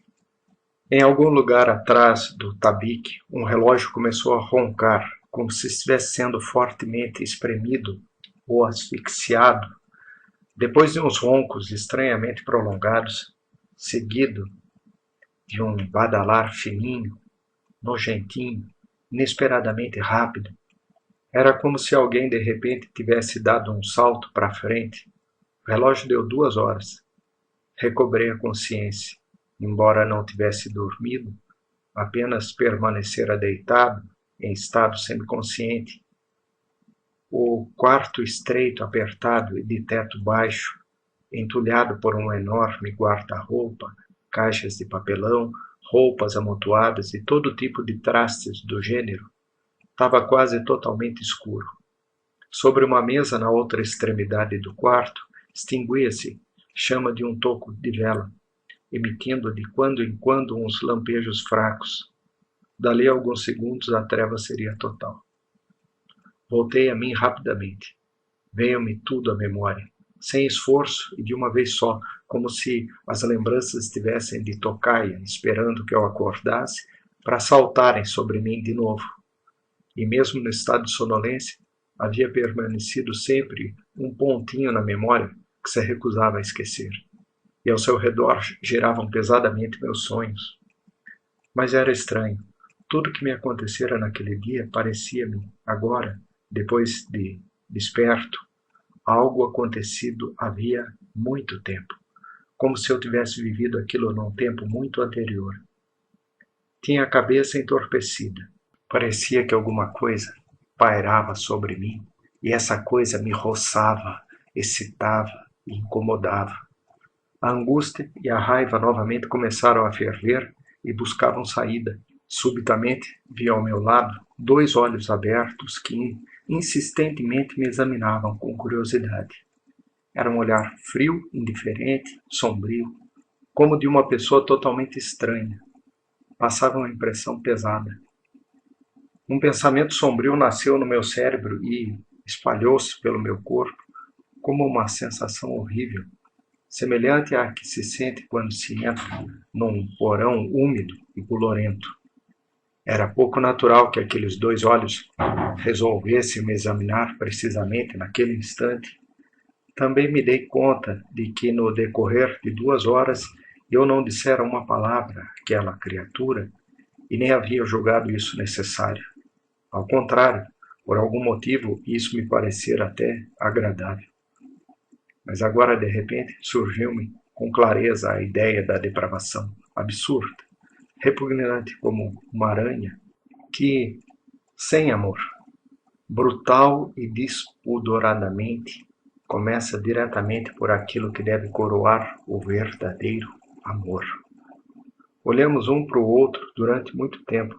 Em algum lugar atrás do tabique, um relógio começou a roncar, como se estivesse sendo fortemente espremido ou asfixiado. Depois de uns roncos estranhamente prolongados, seguido de um badalar fininho, nojentinho, inesperadamente rápido, era como se alguém de repente tivesse dado um salto para frente. O relógio deu 2 horas. Recobrei a consciência. Embora não tivesse dormido, apenas permanecera deitado, em estado semiconsciente. O quarto estreito, apertado e de teto baixo, entulhado por um enorme guarda-roupa, caixas de papelão, roupas amontoadas e todo tipo de trastes do gênero, estava quase totalmente escuro. Sobre uma mesa na outra extremidade do quarto, extinguia-se chama de um toco de vela, emitindo de quando em quando uns lampejos fracos. Dali a alguns segundos a treva seria total. Voltei a mim rapidamente. Veio-me tudo à memória, sem esforço e de uma vez só, como se as lembranças estivessem de tocaia, esperando que eu acordasse para saltarem sobre mim de novo. E mesmo no estado de sonolência, havia permanecido sempre um pontinho na memória que se recusava a esquecer. E ao seu redor giravam pesadamente meus sonhos. Mas era estranho. Tudo que me acontecera naquele dia parecia-me, agora, depois de desperto, algo acontecido havia muito tempo, como se eu tivesse vivido aquilo num tempo muito anterior. Tinha a cabeça entorpecida. Parecia que alguma coisa pairava sobre mim, e essa coisa me roçava, excitava e incomodava. A angústia e a raiva novamente começaram a ferver e buscavam saída. Subitamente vi ao meu lado 2 olhos abertos que insistentemente me examinavam com curiosidade. Era um olhar frio, indiferente, sombrio, como de uma pessoa totalmente estranha. Passava uma impressão pesada. Um pensamento sombrio nasceu no meu cérebro e espalhou-se pelo meu corpo como uma sensação horrível, semelhante à que se sente quando se entra num porão úmido e bolorento. Era pouco natural que aqueles 2 olhos resolvessem me examinar precisamente naquele instante. Também me dei conta de que no decorrer de 2 horas eu não dissera uma palavra àquela criatura e nem havia julgado isso necessário. Ao contrário, por algum motivo isso me parecera até agradável. Mas agora, de repente, surgiu-me com clareza a ideia da depravação, absurda, repugnante como uma aranha, que, sem amor, brutal e despodoradamente, começa diretamente por aquilo que deve coroar o verdadeiro amor. Olhamos um para o outro durante muito tempo,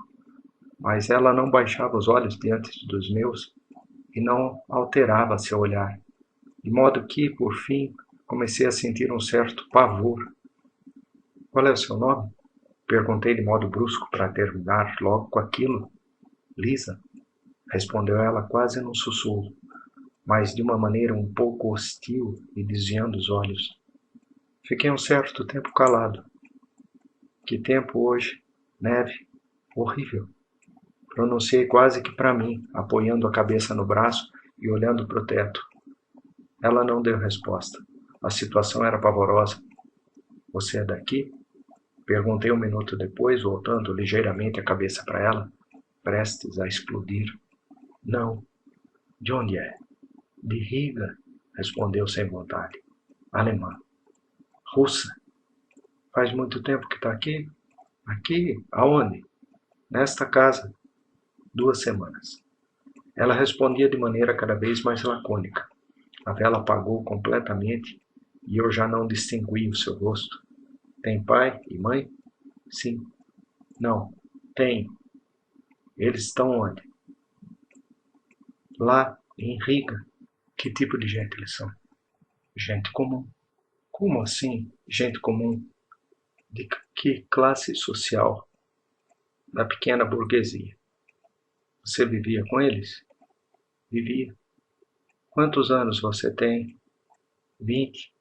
mas ela não baixava os olhos diante dos meus e não alterava seu olhar, de modo que, por fim, comecei a sentir um certo pavor. Qual é o seu nome? Perguntei de modo brusco para terminar logo com aquilo. Lisa, respondeu ela quase num sussurro, mas de uma maneira um pouco hostil e desviando os olhos. Fiquei um certo tempo calado. Que tempo hoje? Neve. Horrível. Pronunciei quase que para mim, apoiando a cabeça no braço e olhando para o teto. Ela não deu resposta. A situação era pavorosa. Você é daqui? Perguntei um minuto depois, voltando ligeiramente a cabeça para ela, prestes a explodir. Não. De onde é? De Riga, respondeu sem vontade. Alemã. Russa. Faz muito tempo que está aqui? Aqui? Aonde? Nesta casa. 2 semanas. Ela respondia de maneira cada vez mais lacônica. A vela apagou completamente e eu já não distingui o seu rosto. Tem pai e mãe? Sim. Não. Tem. Eles estão onde? Lá, em Riga. Que tipo de gente eles são? Gente comum. Como assim, gente comum? De que classe social? Da pequena burguesia. Você vivia com eles? Vivia. Quantos anos você tem? 20.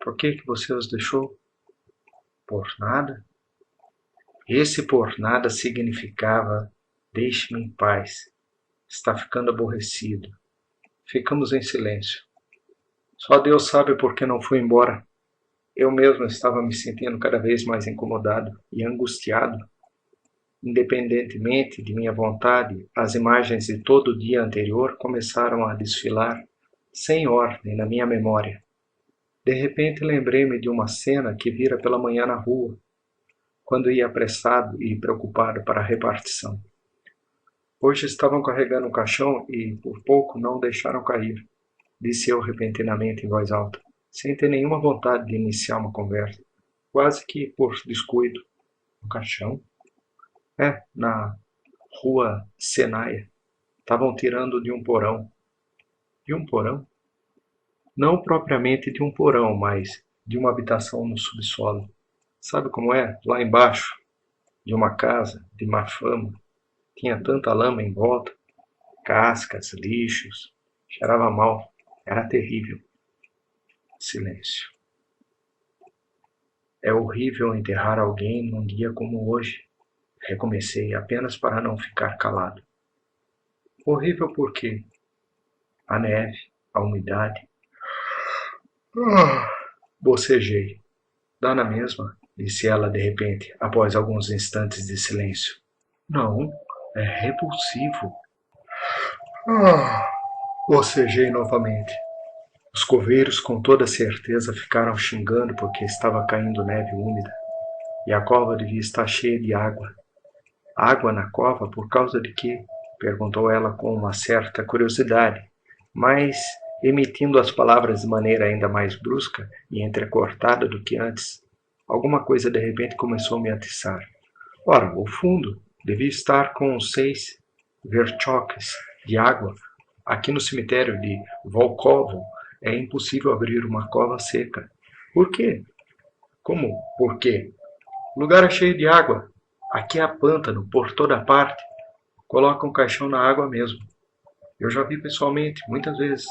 Por que você os deixou? Por nada? Esse por nada significava: deixe-me em paz. Está ficando aborrecido. Ficamos em silêncio. Só Deus sabe por que não fui embora. Eu mesmo estava me sentindo cada vez mais incomodado e angustiado. Independentemente de minha vontade, as imagens de todo o dia anterior começaram a desfilar, sem ordem, na minha memória. De repente lembrei-me de uma cena que vira pela manhã na rua, quando ia apressado e preocupado para a repartição. Hoje estavam carregando um caixão e, por pouco, não o deixaram cair, disse eu repentinamente em voz alta, sem ter nenhuma vontade de iniciar uma conversa, quase que por descuido. Um caixão? É, na rua Senaia. Estavam tirando de um porão. De um porão? Não propriamente de um porão, mas de uma habitação no subsolo. Sabe como é? Lá embaixo, de uma casa de má fama. Tinha tanta lama em volta, cascas, lixos. Cheirava mal. Era terrível. Silêncio. É horrível enterrar alguém num dia como hoje. Recomecei apenas para não ficar calado. Horrível por quê? A neve, a umidade. Bocejei. Dá na mesma, disse ela de repente, após alguns instantes de silêncio. Não, é repulsivo. Bocejei novamente. Os coveiros com toda certeza ficaram xingando porque estava caindo neve úmida. E a cova devia estar cheia de água. Água na cova por causa de quê? Perguntou ela com uma certa curiosidade, mas emitindo as palavras de maneira ainda mais brusca e entrecortada do que antes. Alguma coisa de repente começou a me atiçar. Ora, o fundo devia estar com 6 verchoques de água. Aqui no cemitério de Volkovo é impossível abrir uma cova seca. Por quê? Como por quê? O lugar é cheio de água. Aqui há pântano por toda parte. Coloca um caixão na água mesmo. Eu já vi pessoalmente, muitas vezes.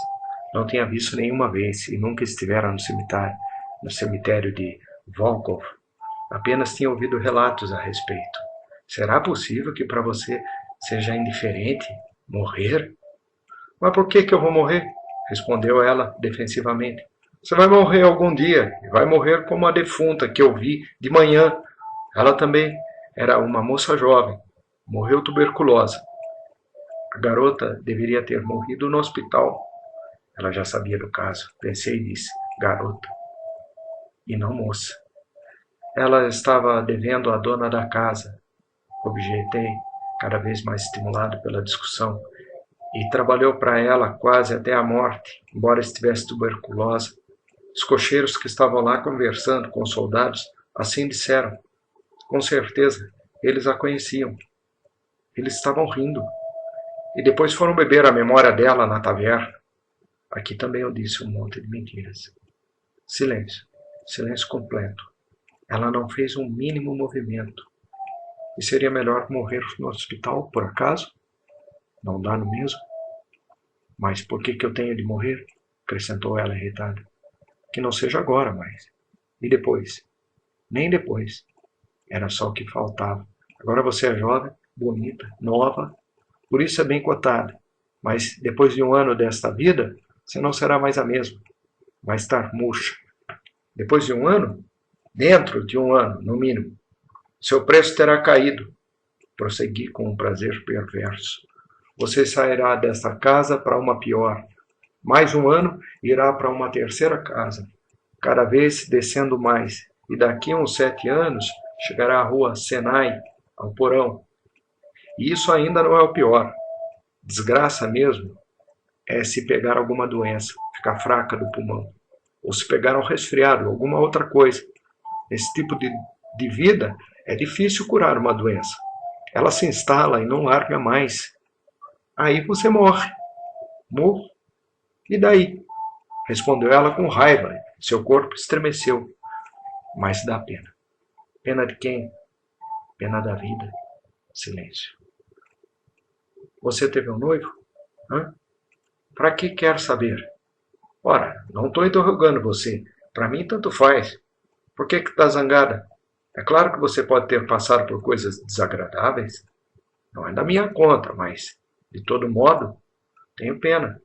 Não tinha visto nenhuma vez e nunca estivera no cemitério de Volkov. Apenas tinha ouvido relatos a respeito. Será possível que para você seja indiferente morrer? Mas por que eu vou morrer? Respondeu ela defensivamente. Você vai morrer algum dia e vai morrer como a defunta que eu vi de manhã. Ela também era uma moça jovem. Morreu tuberculosa. A garota deveria ter morrido no hospital. Ela já sabia do caso. Pensei e disse, garota. E não moça. Ela estava devendo à dona da casa. Objetei, cada vez mais estimulado pela discussão. e trabalhou para ela quase até a morte, embora estivesse tuberculosa. Os cocheiros que estavam lá conversando com os soldados assim disseram. Com certeza, eles a conheciam. Eles estavam rindo. E depois foram beber a memória dela na taverna. Aqui também eu disse um monte de mentiras. Silêncio. Silêncio completo. Ela não fez um mínimo movimento. E seria melhor morrer no hospital, por acaso? Não dá no mesmo? Mas por que eu tenho de morrer? Acrescentou ela irritada. Que não seja agora, mas... E depois? Nem depois. Era só o que faltava. Agora você é jovem, bonita, nova, por isso é bem cotada. Mas depois de um ano desta vida, você não será mais a mesma. Vai estar murcha. Depois de um ano? Dentro de um ano, no mínimo. Seu preço terá caído. Prossegui com um prazer perverso. Você sairá desta casa para uma pior. Mais um ano, irá para uma terceira casa. Cada vez descendo mais. E daqui a uns 7 anos, chegará à rua Senai, ao porão. E isso ainda não é o pior. Desgraça mesmo é se pegar alguma doença, ficar fraca do pulmão. Ou se pegar um resfriado, alguma outra coisa. Esse tipo de vida é difícil curar uma doença. Ela se instala e não larga mais. Aí você morre. Morro. E daí? Respondeu ela com raiva. Seu corpo estremeceu. Mas dá pena. Pena de quem? Pena da vida. Silêncio. Você teve um noivo? Para que quer saber? Ora, não estou interrogando você. Para mim, tanto faz. Por que está zangada? É claro que você pode ter passado por coisas desagradáveis. Não é da minha conta, mas, de todo modo, tenho pena.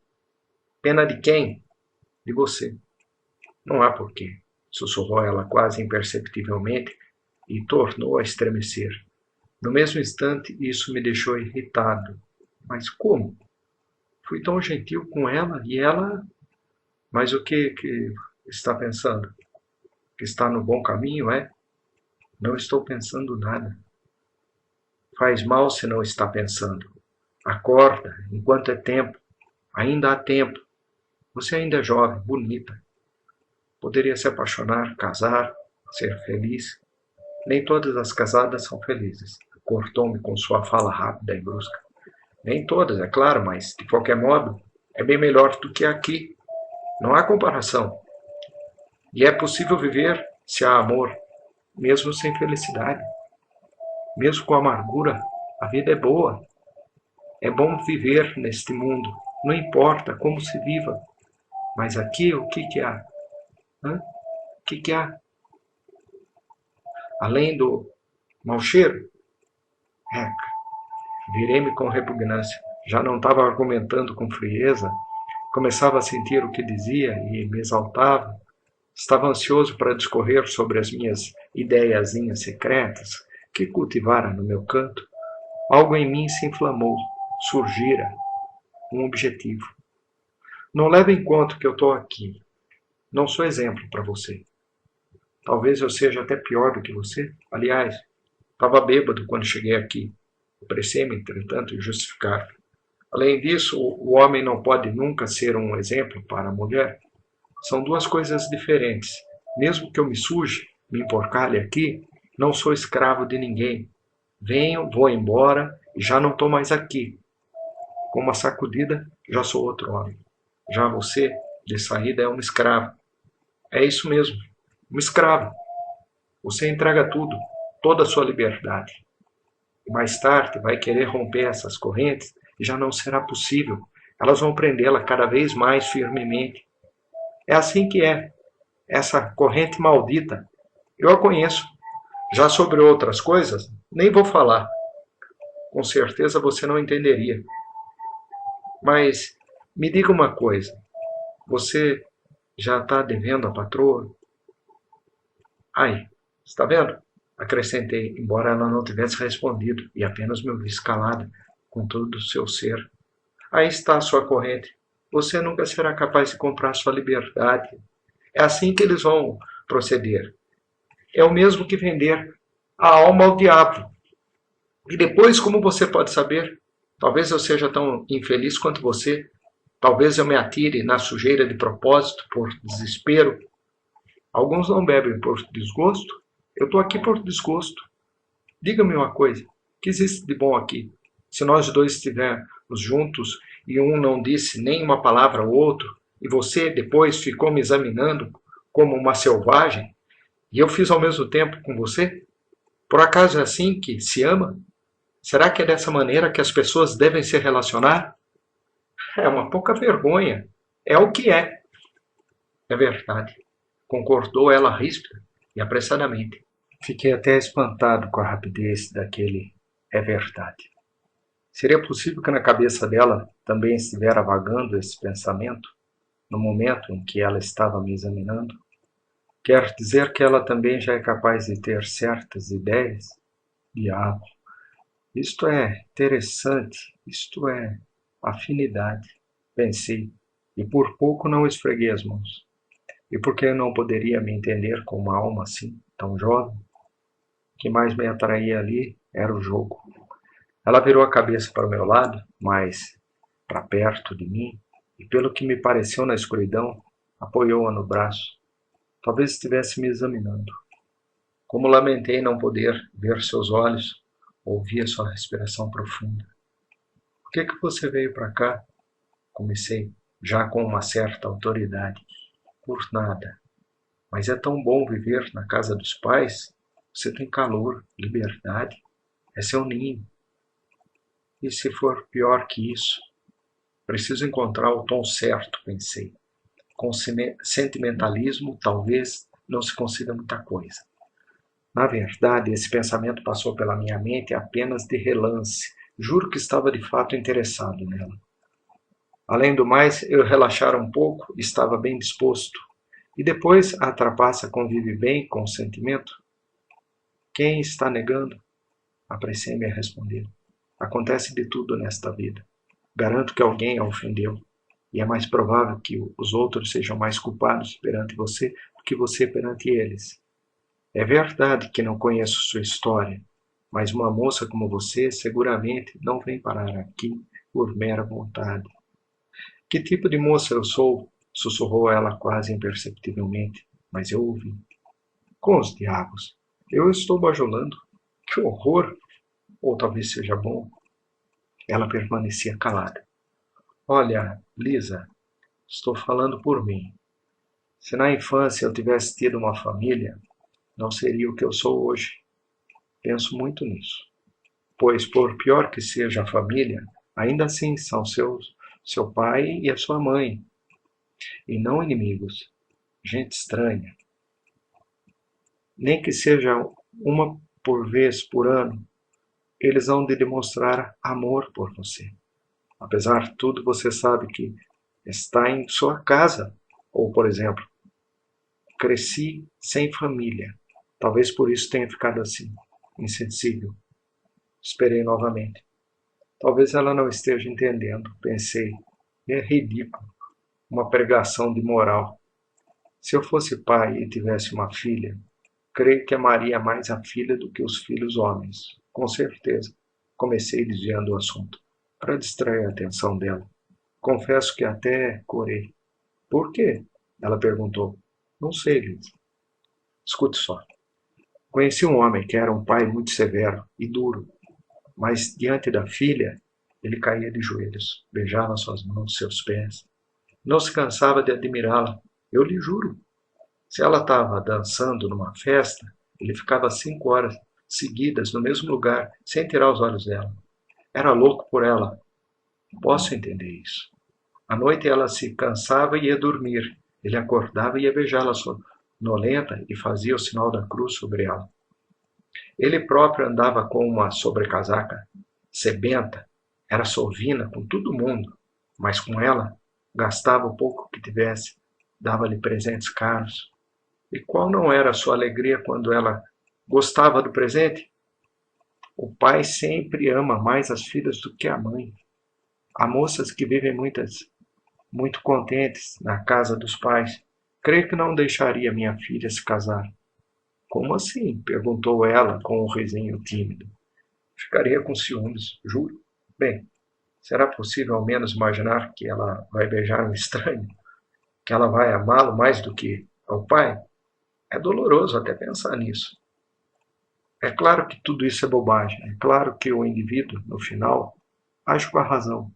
Pena de quem? De você. Não há porquê, sussurrou ela quase imperceptivelmente e tornou a estremecer. No mesmo instante, isso me deixou irritado. Mas como? Fui tão gentil com ela e ela... Mas o que está pensando? Que está no bom caminho, é? Não estou pensando nada. Faz mal se não está pensando. Acorda, enquanto é tempo. Ainda há tempo. Você ainda é jovem, bonita. Poderia se apaixonar, casar, ser feliz. Nem todas as casadas são felizes. Cortou-me com sua fala rápida e brusca. Nem todas, é claro, mas, de qualquer modo, é bem melhor do que aqui. Não há comparação. E é possível viver se há amor, mesmo sem felicidade. Mesmo com amargura, a vida é boa. É bom viver neste mundo, não importa como se viva. Mas aqui, o que há? O que há? Além do mau cheiro? Virei-me com repugnância. Já não estava argumentando com frieza. Começava a sentir o que dizia e me exaltava. Estava ansioso para discorrer sobre as minhas ideiazinhas secretas que cultivara no meu canto. Algo em mim se inflamou, surgira um objetivo. Não leve em conta que eu estou aqui. Não sou exemplo para você. Talvez eu seja até pior do que você. Aliás, estava bêbado quando cheguei aqui. Apressei-me, entretanto, em justificar. Além disso, o homem não pode nunca ser um exemplo para a mulher. São duas coisas diferentes. Mesmo que eu me suje, me emporcalhe aqui, não sou escravo de ninguém. Venho, vou embora e já não estou mais aqui. Com uma sacudida, já sou outro homem. Já você, de saída, é um escravo. É isso mesmo, um escravo. Você entrega tudo, toda a sua liberdade. E mais tarde vai querer romper essas correntes e já não será possível. Elas vão prendê-la cada vez mais firmemente. É assim que é, essa corrente maldita. Eu a conheço. Já sobre outras coisas, nem vou falar. Com certeza você não entenderia. Mas me diga uma coisa. Você já está devendo a patroa? Ai, está vendo? Acrescentei, embora ela não tivesse respondido e apenas me ouvisse calada, com todo o seu ser. Aí está a sua corrente. Você nunca será capaz de comprar sua liberdade. É assim que eles vão proceder. É o mesmo que vender a alma ao diabo. E depois, como você pode saber? Talvez eu seja tão infeliz quanto você. Talvez eu me atire na sujeira de propósito, por desespero. Alguns não bebem por desgosto. Eu estou aqui por desgosto. Diga-me uma coisa, o que existe de bom aqui? Se nós dois estivermos juntos e um não disse nem uma palavra ao outro, e você depois ficou me examinando como uma selvagem, e eu fiz ao mesmo tempo com você? Por acaso é assim que se ama? Será que é dessa maneira que as pessoas devem se relacionar? É uma pouca vergonha. É o que é. É verdade, concordou ela ríspida e apressadamente. Fiquei até espantado com a rapidez daquele é verdade. Seria possível que na cabeça dela também estivera vagando esse pensamento, no momento em que ela estava me examinando? Quer dizer que ela também já é capaz de ter certas ideias? Diabo! Isto é interessante, isto é afinidade, pensei, e por pouco não esfreguei as mãos. E por que eu não poderia me entender com uma alma assim, tão jovem? O que mais me atraía ali era o jogo. Ela virou a cabeça para o meu lado, mais para perto de mim, e pelo que me pareceu na escuridão, apoiou-a no braço. Talvez estivesse me examinando. Como lamentei não poder ver seus olhos, ouvir sua respiração profunda. Por que você veio para cá? Comecei, já com uma certa autoridade. Por nada. Mas é tão bom viver na casa dos pais. Você tem calor, liberdade. É seu ninho. E se for pior que isso? Preciso encontrar o tom certo, pensei. Com sentimentalismo, talvez não se consiga muita coisa. Na verdade, esse pensamento passou pela minha mente apenas de relance. Juro que estava de fato interessado nela. Além do mais, eu relaxara um pouco e estava bem disposto. E depois a trapaça convive bem com o sentimento? Quem está negando? Apressei-me a responder. Acontece de tudo nesta vida. Garanto que alguém a ofendeu. E é mais provável que os outros sejam mais culpados perante você do que você perante eles. É verdade que não conheço sua história, mas uma moça como você seguramente não vem parar aqui por mera vontade. Que tipo de moça eu sou? Sussurrou ela quase imperceptivelmente, mas eu ouvi. Com os diabos! Eu estou bajulando. Que horror! Ou talvez seja bom. Ela permanecia calada. Olha, Lisa, estou falando por mim. Se na infância eu tivesse tido uma família, não seria o que eu sou hoje. Penso muito nisso. Pois, por pior que seja a família, ainda assim são seu pai e a sua mãe, e não inimigos, gente estranha. Nem que seja uma por vez por ano, eles hão de demonstrar amor por você. Apesar de tudo, você sabe que está em sua casa. Ou, por exemplo, cresci sem família. Talvez por isso tenha ficado assim, insensível. Esperei novamente. Talvez ela não esteja entendendo, pensei. É ridículo. Uma pregação de moral. Se eu fosse pai e tivesse uma filha, creio que amaria mais a filha do que os filhos homens. Com certeza. Comecei desviando o assunto, para distrair a atenção dela. Confesso que até corei. Por quê? Ela perguntou. Não sei, Liz. Escute só. Conheci um homem que era um pai muito severo e duro, mas diante da filha, ele caía de joelhos, beijava suas mãos, seus pés. Não se cansava de admirá-la, eu lhe juro. Se ela estava dançando numa festa, ele ficava 5 horas seguidas no mesmo lugar, sem tirar os olhos dela. Era louco por ela. Posso entender isso. À noite ela se cansava e ia dormir. Ele acordava e ia beijá-la sonolenta e fazia o sinal da cruz sobre ela. Ele próprio andava com uma sobrecasaca sebenta, era sovina com todo mundo, mas com ela gastava o pouco que tivesse, dava-lhe presentes caros. E qual não era a sua alegria quando ela gostava do presente? O pai sempre ama mais as filhas do que a mãe. Há moças que vivem muito contentes na casa dos pais. Creio que não deixaria minha filha se casar. Como assim? Perguntou ela com um risinho tímido. Ficaria com ciúmes, juro. Bem, Será possível ao menos imaginar que ela vai beijar um estranho? Que ela vai amá-lo mais do que ao pai? É doloroso até pensar nisso. É claro que tudo isso é bobagem. É claro que o indivíduo, no final, age com a razão.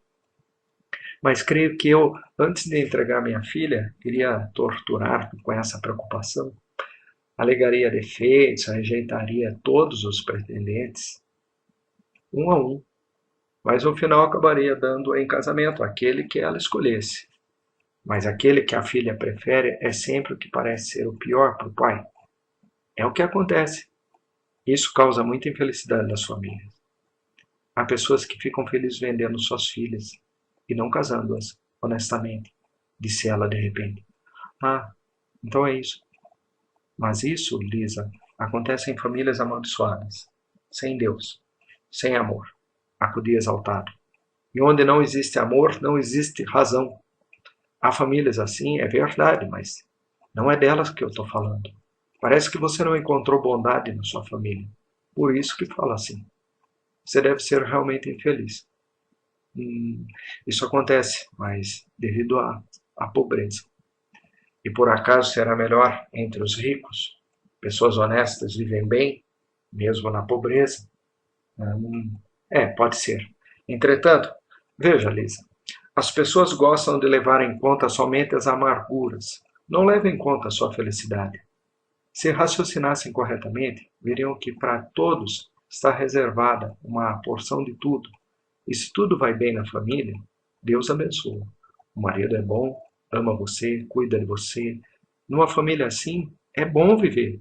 Mas creio que eu, antes de entregar minha filha, iria torturar-me com essa preocupação. Alegaria defeitos, rejeitaria todos os pretendentes, um a um, mas no final acabaria dando em casamento aquele que ela escolhesse. Mas aquele que a filha prefere é sempre o que parece ser o pior para o pai. É o que acontece. Isso causa muita infelicidade nas famílias. Há pessoas que ficam felizes vendendo suas filhas e não casando-as, honestamente, disse ela de repente. Ah, então é isso. Mas isso, Lisa, acontece em famílias amaldiçoadas, sem Deus, sem amor, acudi exaltado. E onde não existe amor, não existe razão. Há famílias assim, é verdade, mas não é delas que eu estou falando. Parece que você não encontrou bondade na sua família. Por isso que fala assim. Você deve ser realmente infeliz. Isso acontece, mas devido à pobreza. E por acaso será melhor entre os ricos? Pessoas honestas vivem bem, mesmo na pobreza? Pode ser. Entretanto, veja, Lisa, as pessoas gostam de levar em conta somente as amarguras. Não levem em conta a sua felicidade. Se raciocinassem corretamente, veriam que para todos está reservada uma porção de tudo. E se tudo vai bem na família, Deus abençoa. O marido é bom, ama você, cuida de você. Numa família assim, é bom viver.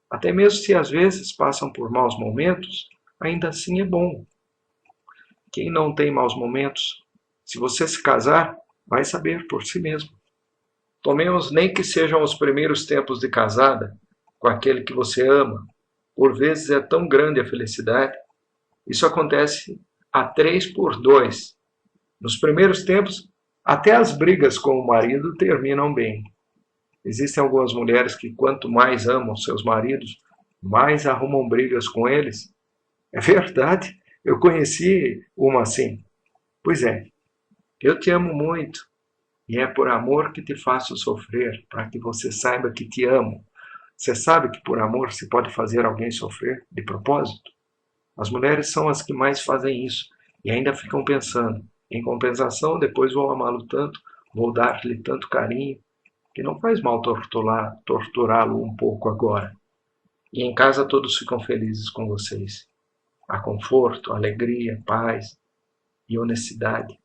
Até mesmo se às vezes passam por maus momentos, ainda assim é bom. Quem não tem maus momentos, se você se casar, vai saber por si mesmo. Tomemos nem que sejam os primeiros tempos de casada com aquele que você ama. Por vezes é tão grande a felicidade. Isso acontece a 3 por 2. Nos primeiros tempos, até as brigas com o marido terminam bem. Existem algumas mulheres que, quanto mais amam seus maridos, mais arrumam brigas com eles. É verdade, eu conheci uma assim. Pois é, eu te amo muito, e é por amor que te faço sofrer, para que você saiba que te amo. Você sabe que por amor se pode fazer alguém sofrer de propósito? As mulheres são as que mais fazem isso, e ainda ficam pensando, em compensação, depois vou amá-lo tanto, vou dar-lhe tanto carinho, que não faz mal torturá-lo um pouco agora. E em casa todos ficam felizes com vocês. Há conforto, alegria, paz e honestidade.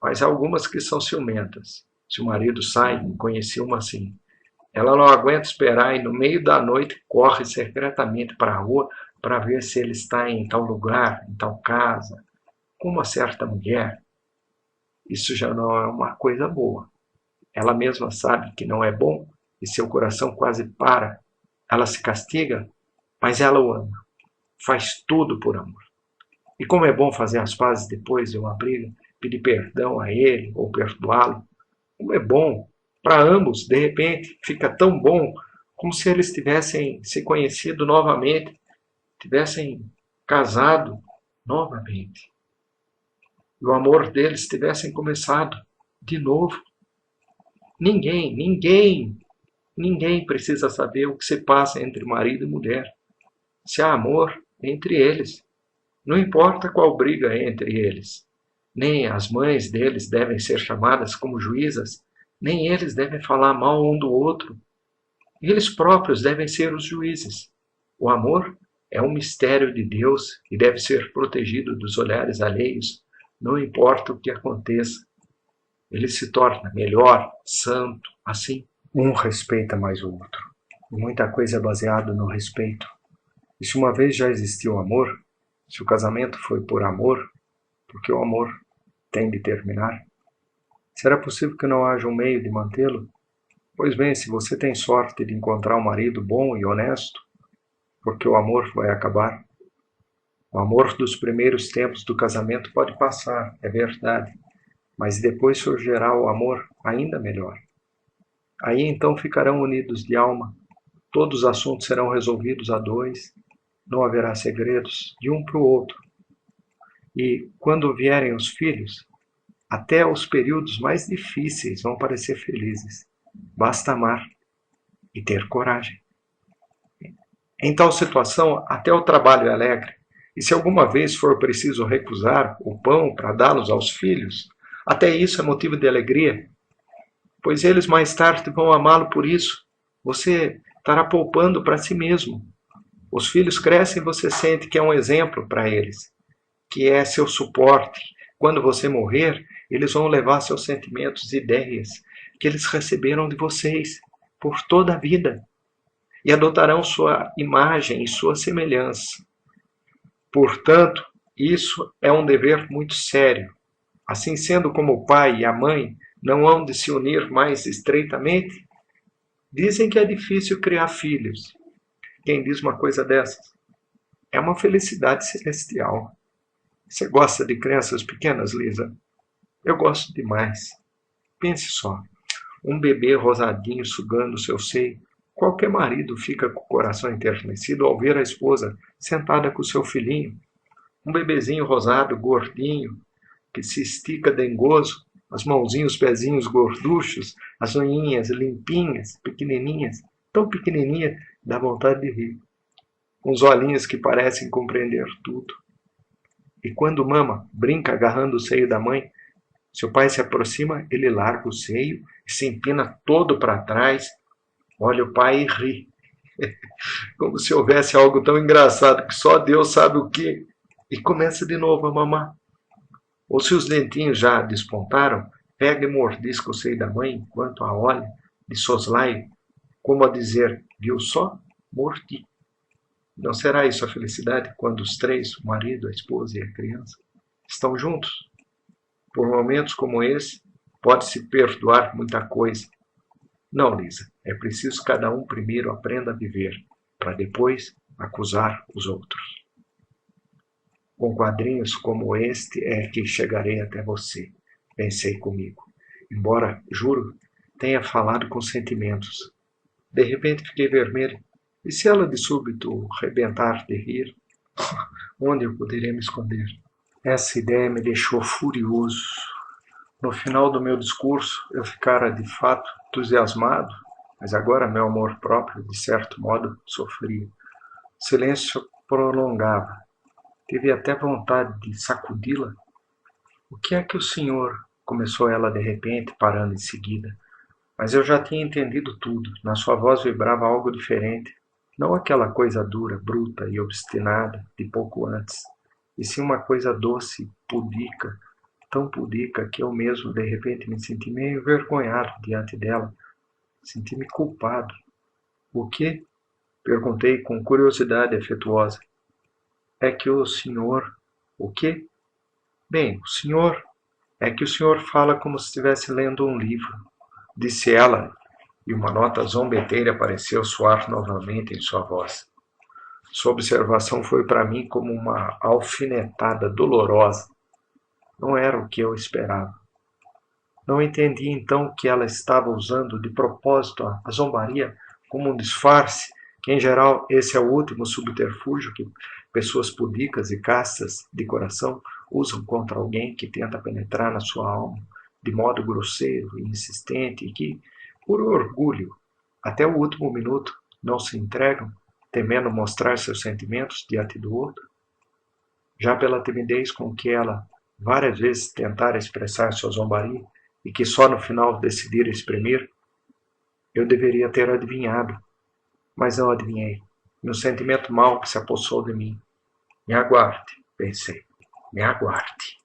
Mas há algumas que são ciumentas. Se o marido sai, conheci uma assim. Ela não aguenta esperar e no meio da noite corre secretamente para a rua para ver se ele está em tal lugar, em tal casa, com uma certa mulher. Isso já não é uma coisa boa. Ela mesma sabe que não é bom e seu coração quase para. Ela se castiga, mas ela o ama. Faz tudo por amor. E como é bom fazer as pazes depois de uma briga, pedir perdão a ele ou perdoá-lo. Como é bom para ambos, de repente, fica tão bom como se eles tivessem se conhecido novamente, tivessem casado novamente. E o amor deles tivessem começado de novo. Ninguém precisa saber o que se passa entre marido e mulher. Se há amor entre eles, não importa qual briga entre eles. Nem as mães deles devem ser chamadas como juízas, nem eles devem falar mal um do outro. Eles próprios devem ser os juízes. O amor é um mistério de Deus e deve ser protegido dos olhares alheios, não importa o que aconteça. Ele se torna melhor, santo, assim. Um respeita mais o outro. E muita coisa é baseada no respeito. E se uma vez já existiu amor, se o casamento foi por amor, porque o amor tem de terminar, será possível que não haja um meio de mantê-lo? Pois bem, se você tem sorte de encontrar um marido bom e honesto, porque o amor vai acabar. O amor dos primeiros tempos do casamento pode passar, é verdade, mas depois surgirá o amor ainda melhor. Aí então ficarão unidos de alma, todos os assuntos serão resolvidos a dois, não haverá segredos de um para o outro. E quando vierem os filhos, até os períodos mais difíceis vão parecer felizes. Basta amar e ter coragem. Em tal situação, até o trabalho é alegre. E se alguma vez for preciso recusar o pão para dá-los aos filhos, até isso é motivo de alegria, pois eles mais tarde vão amá-lo por isso. Você estará poupando para si mesmo. Os filhos crescem e você sente que é um exemplo para eles, que é seu suporte. Quando você morrer, eles vão levar seus sentimentos e ideias que eles receberam de vocês por toda a vida e adotarão sua imagem e sua semelhança. Portanto, isso é um dever muito sério. Assim sendo, como o pai e a mãe não hão de se unir mais estreitamente, dizem que é difícil criar filhos. Quem diz uma coisa dessas? É uma felicidade celestial. Você gosta de crianças pequenas, Lisa? Eu gosto demais. Pense só, um bebê rosadinho sugando seu seio. Qualquer marido fica com o coração enternecido ao ver a esposa sentada com seu filhinho. Um bebezinho rosado, gordinho, que se estica dengoso, as mãozinhas, os pezinhos gorduchos, as unhinhas limpinhas, pequenininhas, tão pequenininha, dá vontade de rir. Uns olhinhos que parecem compreender tudo. E quando mama, brinca agarrando o seio da mãe, seu pai se aproxima, ele larga o seio e se empina todo para trás, olha o pai e ri. Como se houvesse algo tão engraçado que só Deus sabe o que. E começa de novo a mamar. Ou se os dentinhos já despontaram, pega e mordisca o seio da mãe enquanto a olha de soslaio, como a dizer, viu só? Mordi. Não será isso a felicidade quando os três, o marido, a esposa e a criança, estão juntos? Por momentos como esse, pode-se perdoar muita coisa. Não, Lisa, é preciso cada um primeiro aprenda a viver, para depois acusar os outros. Com quadrinhos como este é que chegarei até você, pensei comigo. Embora, juro, tenha falado com sentimentos. De repente fiquei vermelho. E se ela de súbito rebentar de rir? Onde eu poderia me esconder? Essa ideia me deixou furioso. No final do meu discurso, eu ficara de fato entusiasmado, mas agora meu amor próprio, de certo modo, sofria. O silêncio prolongava. Tive até vontade de sacudi-la. O que é que o senhor? Começou ela de repente, parando em seguida. Mas eu já tinha entendido tudo. Na sua voz vibrava algo diferente. Não aquela coisa dura, bruta e obstinada de pouco antes, e sim uma coisa doce, pudica, tão pudica que eu mesmo de repente me senti meio envergonhado diante dela. Senti-me culpado. O quê? Perguntei com curiosidade afetuosa. É que o senhor... O quê? Bem, o senhor... É que o senhor fala como se estivesse lendo um livro, disse ela, e uma nota zombeteira pareceu soar novamente em sua voz. Sua observação foi para mim como uma alfinetada dolorosa. Não era o que eu esperava. Não entendi então que ela estava usando de propósito a zombaria como um disfarce, que em geral esse é o último subterfúgio que pessoas pudicas e castas de coração usam contra alguém que tenta penetrar na sua alma de modo grosseiro e insistente e que, por orgulho, até o último minuto não se entregam, temendo mostrar seus sentimentos diante do outro. Já pela timidez com que ela várias vezes tentara expressar sua zombaria e que só no final decidira exprimir, eu deveria ter adivinhado, mas não adivinhei. E um sentimento mau que se apossou de mim. Me aguarde, pensei, me aguarde.